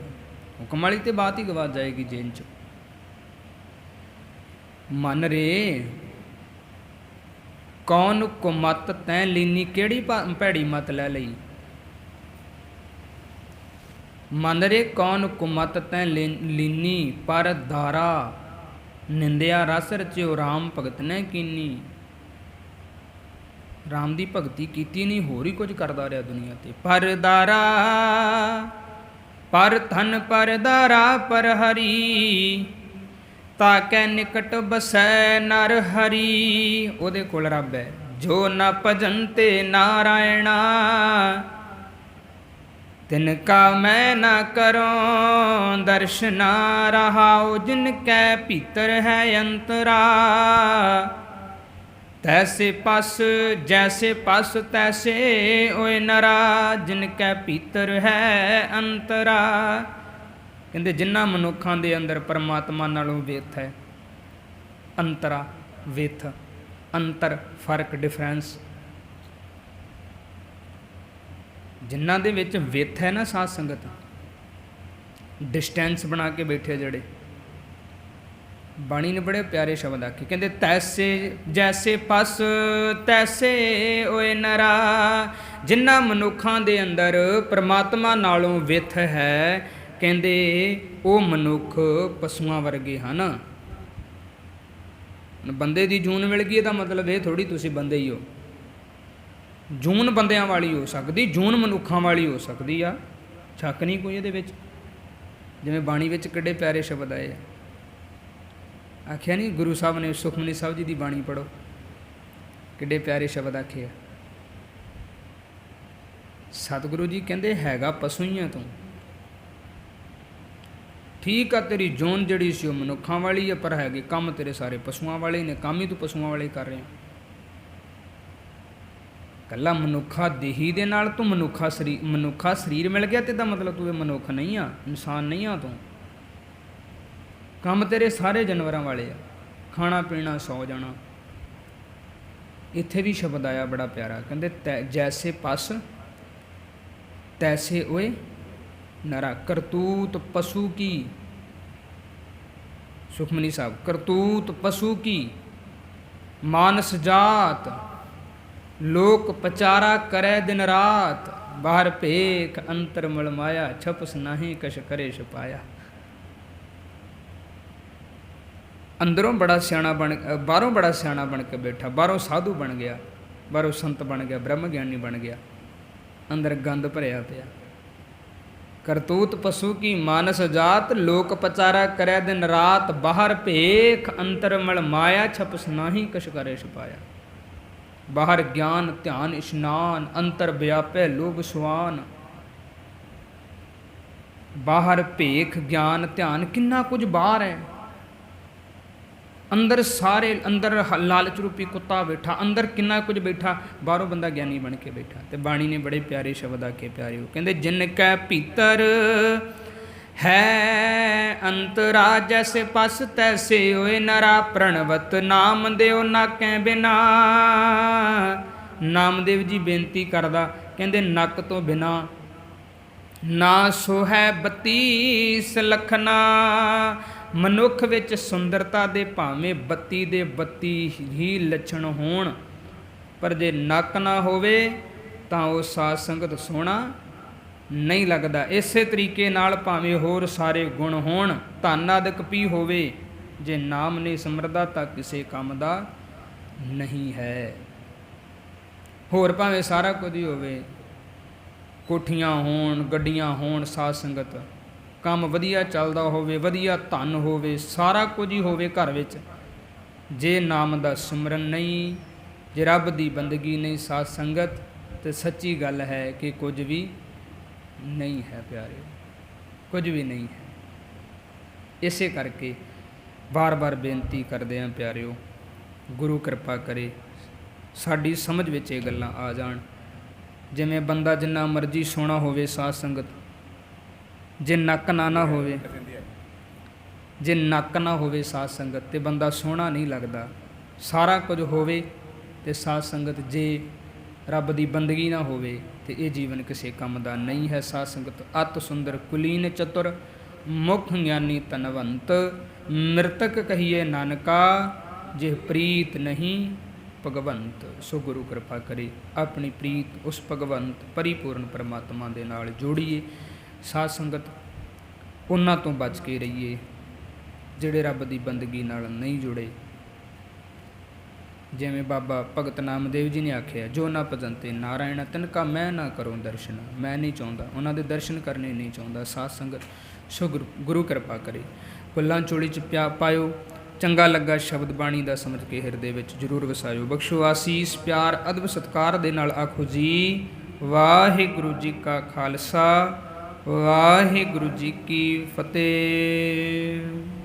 ਹੁਕਮ ਵਾਲੀ ਤੇ ਬਾਤ ਹੀ ਗਵਾ ਜਾਏਗੀ ਜੇਨ 'ਚ। ਮਨ ਰੇ ਕੌਣ ਕੁਮਤ ਤੈਂ ਲੀਨੀ, ਕਿਹੜੀ ਭੈੜੀ ਮਤ ਲੈ ਲਈ। ਮਨ ਰੇ ਕੌਣ ਕੁਮਤ ਤੈਂ ਲੀਨੀ, ਪਰ ਦਾਰਾ ਨਿੰਦਿਆ ਰਸ ਰਚਿਓ ਰਾਮ ਭਗਤ ਨੇ ਕੀਨੀ। ਰਾਮ ਦੀ ਭਗਤੀ ਕੀਤੀ ਨਹੀਂ, ਹੋਰ ਹੀ ਕੁਝ ਕਰਦਾ ਰਿਹਾ ਦੁਨੀਆ ਤੇ। ਪਰ ਦਾਰਾ ਪਰ ਧਨ ਪਰ ਦਾਰਾ ਪਰ ਹਰੀ, ਤਾਕੈ ਨਿਕਟ ਬਸੈ ਨਰ ਹਰੀ। ਉਹਦੇ ਕੋਲ ਰੱਬ ਹੈ। ਜੋ ਨ ਭਜਨ ਤੇ ਨਾਰਾਇਣਾ, ਤਿਨ ਕਾ ਮੈਂ ਨਾ ਕਰੋ ਦਰਸ਼ਨਾ। ਰਹਾਉ ਜਿਨ ਕੈ ਭੀਤਰ ਹੈ ਅੰਤਰਾ, ਤੈਸੇ ਪਸ ਜੈਸੇ ਪਸ ਤੈਸੇ ਓਏ ਨਰਾ। ਜਿਨ ਕੈ ਭੀਤਰ ਹੈ ਅੰਤਰਾ, ਕਹਿੰਦੇ ਜਿਨ੍ਹਾਂ ਮਨੁੱਖਾਂ ਦੇ ਅੰਦਰ ਪਰਮਾਤਮਾ ਨਾਲੋਂ ਵੇਥ ਹੈ। ਅੰਤਰਾ ਵੇਥ, ਅੰਤਰ ਫਰਕ, ਡਿਫਰੈਂਸ। ਜਿਨ੍ਹਾਂ ਦੇ ਵਿੱਚ ਵੇਥ ਹੈ ਨਾ ਸਾਧ ਸੰਗਤ, ਡਿਸਟੈਂਸ ਬਣਾ ਕੇ ਬੈਠੇ ਜਿਹੜੇ। ਬਾਣੀ ਨੇ ਬੜੇ ਪਿਆਰੇ ਸ਼ਬਦ ਆਖੇ, ਕਹਿੰਦੇ ਤੈਸੇ ਜੈਸੇ ਪਸ ਤੈਸੇ ਓਏ ਨਰਾ। ਜਿਨ੍ਹਾਂ ਮਨੁੱਖਾਂ ਦੇ ਅੰਦਰ ਪਰਮਾਤਮਾ ਨਾਲੋਂ ਵਿਥ ਹੈ, ਕਹਿੰਦੇ ਉਹ ਮਨੁੱਖ ਪਸ਼ੂਆਂ ਵਰਗੇ ਹਨ। ਬੰਦੇ ਦੀ ਜੂਨ ਮਿਲ ਗਈ ਇਹਦਾ ਮਤਲਬ ਇਹ ਥੋੜ੍ਹੀ ਤੁਸੀਂ ਬੰਦੇ ਹੀ ਹੋ। ਜੂਨ ਬੰਦਿਆਂ ਵਾਲੀ ਹੋ ਸਕਦੀ, ਜੂਨ ਮਨੁੱਖਾਂ ਵਾਲੀ ਹੋ ਸਕਦੀ ਆ, ਸ਼ੱਕ ਨਹੀਂ ਕੋਈ ਇਹਦੇ ਵਿੱਚ। ਜਿਵੇਂ ਬਾਣੀ ਵਿੱਚ ਕਿੱਡੇ ਪਿਆਰੇ ਸ਼ਬਦ ਆਏ ਆ। ਆਖਿਆ ਨਹੀਂ ਗੁਰੂ ਸਾਹਿਬ ਨੇ, ਸੁਖਮਨੀ ਸਾਹਿਬ ਜੀ ਦੀ ਬਾਣੀ ਪੜ੍ਹੋ, ਕਿੱਡੇ ਪਿਆਰੇ ਸ਼ਬਦ ਆਖੇ ਆ। ਸਤਿਗੁਰੂ ਜੀ ਕਹਿੰਦੇ ਹੈਗਾ ਪਸ਼ੂ ਹੀ ਆ ਤੂੰ। ਠੀਕ ਆ, ਤੇਰੀ ਜੂਨ ਜਿਹੜੀ ਸੀ ਉਹ ਮਨੁੱਖਾਂ ਵਾਲੀ ਆ, ਪਰ ਹੈਗੇ ਕੰਮ ਤੇਰੇ ਸਾਰੇ ਪਸ਼ੂਆਂ ਵਾਲੇ ਨੇ। ਕੰਮ ਹੀ ਤੂੰ ਪਸ਼ੂਆਂ ਵਾਲੇ ਕਰ ਰਿਹਾ। ਕੱਲਾ ਮਨੁੱਖਾ ਦੇਹੀ ਦੇ ਨਾਲ ਤੂੰ ਮਨੁੱਖਾ ਸਰੀਰ ਮਿਲ ਗਿਆ ਤੇ ਇਹਦਾ ਮਤਲਬ ਤੂੰ ਇਹ ਮਨੁੱਖ ਨਹੀਂ ਆ, ਇਨਸਾਨ ਨਹੀਂ ਆ ਤੂੰ। ਕੰਮ ਤੇਰੇ ਸਾਰੇ ਜਾਨਵਰਾਂ ਵਾਲੇ ਆ, ਖਾਣਾ ਪੀਣਾ ਸੌ ਜਾਣਾ। ਇੱਥੇ ਵੀ ਸ਼ਬਦ ਆਇਆ ਬੜਾ ਪਿਆਰਾ, ਕਹਿੰਦੇ ਜੈਸੇ ਪਸ ਤੈਸੇ ਓਏ ਨਰਾ। ਕਰਤੂਤ ਪਸ਼ੂ ਕੀ, ਸੁਖਮਨੀ ਸਾਹਿਬ, ਕਰਤੂਤ ਪਸ਼ੂ ਕੀ ਮਾਨਸ ਜਾਤ, ਲੋਕ ਪਚਾਰਾ ਕਰੈ ਦਿਨ ਰਾਤ। ਬਾਹਰ ਭੇਖ ਅੰਤਰ ਮਲ ਮਾਇਆ, ਛਪਸ ਨਾਹੀ ਕਛ ਕਰੇ ਛਪਾਇਆ। ਅੰਦਰੋਂ ਬੜਾ ਸਿਆਣਾ ਬਾਹਰੋਂ ਬੜਾ ਸਿਆਣਾ ਬਣ ਕੇ ਬੈਠਾ। ਬਾਹਰੋਂ ਸਾਧੂ ਬਣ ਗਿਆ, ਬਾਹਰੋਂ ਸੰਤ ਬਣ ਗਿਆ, ਬ੍ਰਹਮ ਗਿਆਨੀ ਬਣ ਗਿਆ, ਅੰਦਰ ਗੰਦ ਭਰਿਆ ਪਿਆ। ਕਰਤੂਤ ਪਸ਼ੂ ਕੀ ਮਾਨਸ ਜਾਤ, ਲੋਕ ਪਚਾਰਾ ਕਰੈ ਦਿਨ ਰਾਤ। ਬਾਹਰ ਭੇਖ ਅੰਤਰ ਮਲ ਮਾਇਆ, ਛਪਸ ਨਾਹੀ ਕਛ ਕਰੇ ਛਪਾਇਆ। ਬਾਹਰ ਗਿਆਨ ਧਿਆਨ ਇਸ਼ਨਾਨ, ਅੰਤਰ ਵਿਆਪੈ ਲੋਭ ਸੁਆਨ। ਬਾਹਰ ਭੇਖ ਗਿਆਨ ਧਿਆਨ, ਕਿੰਨਾ ਕੁਝ ਬਾਹਰ ਹੈ। ਅੰਦਰ ਸਾਰੇ, ਅੰਦਰ ਲਾਲਚ ਰੂਪੀ ਕੁੱਤਾ ਬੈਠਾ, ਅੰਦਰ ਕਿੰਨਾ ਕੁਝ ਬੈਠਾ, ਬਾਹਰੋਂ ਬੰਦਾ ਗਿਆਨੀ ਬਣ ਕੇ ਬੈਠਾ। ਤੇ ਬਾਣੀ ਨੇ ਬੜੇ ਪਿਆਰੇ ਸ਼ਬਦ ਆਖੇ ਪਿਆਰੇ, ਉਹ ਕਹਿੰਦੇ ਜਿਨ ਕੈ ਭੀਤਰ ਹੈ ਅੰਤਰਾ, ਜੈਸੇ ਪਸ ਤੈਸੇ ਹੋਏ ਨਰਾ। ਪ੍ਰਣਵਤ ਨਾਮ ਦਿਓ ਨਾਕੈ ਬਿਨਾ। ਨਾਮਦੇਵ ਜੀ ਬੇਨਤੀ ਕਰਦਾ, ਕਹਿੰਦੇ ਨੱਕ ਤੋਂ ਬਿਨਾ ਨਾ ਸੋਹੈ ਬੱਤੀ ਸਲਖਣਾ। ਮਨੁੱਖ ਵਿੱਚ ਸੁੰਦਰਤਾ ਦੇ ਭਾਵੇਂ 32 ਦੇ 32 ਹੀ ਲੱਛਣ ਹੋਣ, ਪਰ ਜੇ ਨੱਕ ਨਾ ਹੋਵੇ ਤਾਂ ਉਹ ਸਾਧ ਸੰਗਤ ਸੋਹਣਾ ਨਹੀਂ ਲੱਗਦਾ। ਇਸੇ ਤਰੀਕੇ ਨਾਲ ਭਾਵੇਂ ਹੋਰ ਸਾਰੇ ਗੁਣ ਹੋਣ, ਧਨ ਆਦਿਕ ਵੀ ਹੋਵੇ, ਜੇ ਨਾਮ ਨਹੀਂ ਸਿਮਰਦਾ ਤਾਂ ਕਿਸੇ ਕੰਮ ਦਾ ਨਹੀਂ ਹੈ। ਹੋਰ ਭਾਵੇਂ ਸਾਰਾ ਕੁਝ ਹੀ ਹੋਵੇ, ਕੋਠੀਆਂ ਹੋਣ, ਗੱਡੀਆਂ ਹੋਣ, ਸਾਧ ਸੰਗਤ ਕੰਮ ਵਧੀਆ ਚੱਲਦਾ ਹੋਵੇ, ਵਧੀਆ ਧਨ ਹੋਵੇ, ਸਾਰਾ ਕੁਝ ਹੀ ਹੋਵੇ ਘਰ ਵਿੱਚ, ਜੇ ਨਾਮ ਦਾ ਸਿਮਰਨ ਨਹੀਂ, ਜੇ ਰੱਬ ਦੀ ਬੰਦਗੀ ਨਹੀਂ ਸਾਧ ਸੰਗਤ, ਤੇ ਸੱਚੀ ਗੱਲ ਹੈ ਕਿ ਕੁਝ ਵੀ ਨਹੀਂ ਹੈ ਪਿਆਰੇ, ਕੁਝ ਵੀ ਨਹੀਂ ਹੈ। ਇਸੇ ਕਰਕੇ ਬਾਰ-ਬਾਰ ਬੇਨਤੀ ਕਰਦੇ ਹਾਂ ਪਿਆਰਿਓ, ਗੁਰੂ ਕਿਰਪਾ ਕਰੇ ਸਾਡੀ ਸਮਝ ਵਿੱਚ ਇਹ ਗੱਲਾਂ ਆ ਜਾਣ। ਜਿਵੇਂ ਬੰਦਾ ਜਿੰਨਾ ਮਰਜ਼ੀ ਸੋਹਣਾ ਹੋਵੇ ਸਾਧ ਸੰਗਤ, ਜੇ ਨੱਕ ਨਾ ਹੋਵੇ, ਜੇ ਨੱਕ ਨਾ ਹੋਵੇ ਸਾਧ ਸੰਗਤ, ਤੇ ਬੰਦਾ ਸੋਹਣਾ ਨਹੀਂ ਲੱਗਦਾ। ਸਾਰਾ ਕੁਝ ਹੋਵੇ ਤੇ ਸਾਧ ਸੰਗਤ ਜੇ ਰੱਬ ਦੀ ਬੰਦਗੀ ਨਾ ਹੋਵੇ ਤੇ ਇਹ ਜੀਵਨ ਕਿਸੇ ਕੰਮ ਦਾ ਨਹੀਂ ਹੈ। ਸਾਧ ਸੰਗਤ ਅਤ ਸੁੰਦਰ ਕੁਲੀਨ ਚਤੁਰ ਮੁਖ ਗਿਆਨੀ ਧਨਵੰਤ ਮ੍ਰਿਤਕ ਕਹੀਏ ਨਾਨਕਾ ਜਿਹ ਪ੍ਰੀਤ ਨਹੀਂ ਭਗਵੰਤ। ਸੋ ਗੁਰੂ ਕਿਰਪਾ ਕਰੇ ਆਪਣੀ ਪ੍ਰੀਤ ਉਸ ਭਗਵੰਤ ਪਰਿਪੂਰਨ ਪਰਮਾਤਮਾ ਦੇ ਨਾਲ ਜੋੜੀਏ। ਸਾਧ ਸੰਗਤ ਉਹਨਾਂ ਤੋਂ ਬਚ ਕੇ ਰਹੀਏ ਜਿਹੜੇ ਰੱਬ ਦੀ ਬੰਦਗੀ ਨਾਲ ਨਹੀਂ ਜੁੜੇ। ਜਿਵੇਂ ਬਾਬਾ ਭਗਤ ਨਾਮਦੇਵ ਜੀ ਨੇ ਆਖਿਆ, ਜੋ ਨਾ ਭਜੰਤੇ ਨਾਰਾਇਣ ਤਿਨਕਾ ਮੈਂ ਨਾ ਕਰੂੰ ਦਰਸ਼ਨ। ਮੈਂ ਨਹੀਂ ਚਾਹੁੰਦਾ, ਉਹਨਾਂ ਦੇ ਦਰਸ਼ਨ ਕਰਨੇ ਨਹੀਂ ਚਾਹੁੰਦਾ। ਸਾਧ ਸੰਗਤ ਸੋ ਗੁਰੂ ਕਿਰਪਾ ਕਰੇ ਫੁੱਲਾਂ ਚੋਲੀ 'ਚ ਪਾਇਓ। ਚੰਗਾ ਲੱਗਾ ਸ਼ਬਦ ਬਾਣੀ ਦਾ ਸਮਝ ਕੇ ਹਿਰਦੇ ਵਿੱਚ ਜ਼ਰੂਰ ਵਸਾਇਓ। ਬਖਸ਼ੋ ਆਸੀਸ ਪਿਆਰ ਅਦਬ ਸਤਿਕਾਰ ਦੇ ਨਾਲ ਆਖੋ ਜੀ ਵਾਹਿਗੁਰੂ ਜੀ ਕਾ ਖਾਲਸਾ ਵਾਹਿਗੁਰੂ ਜੀ ਕੀ ਫਤਿਹ।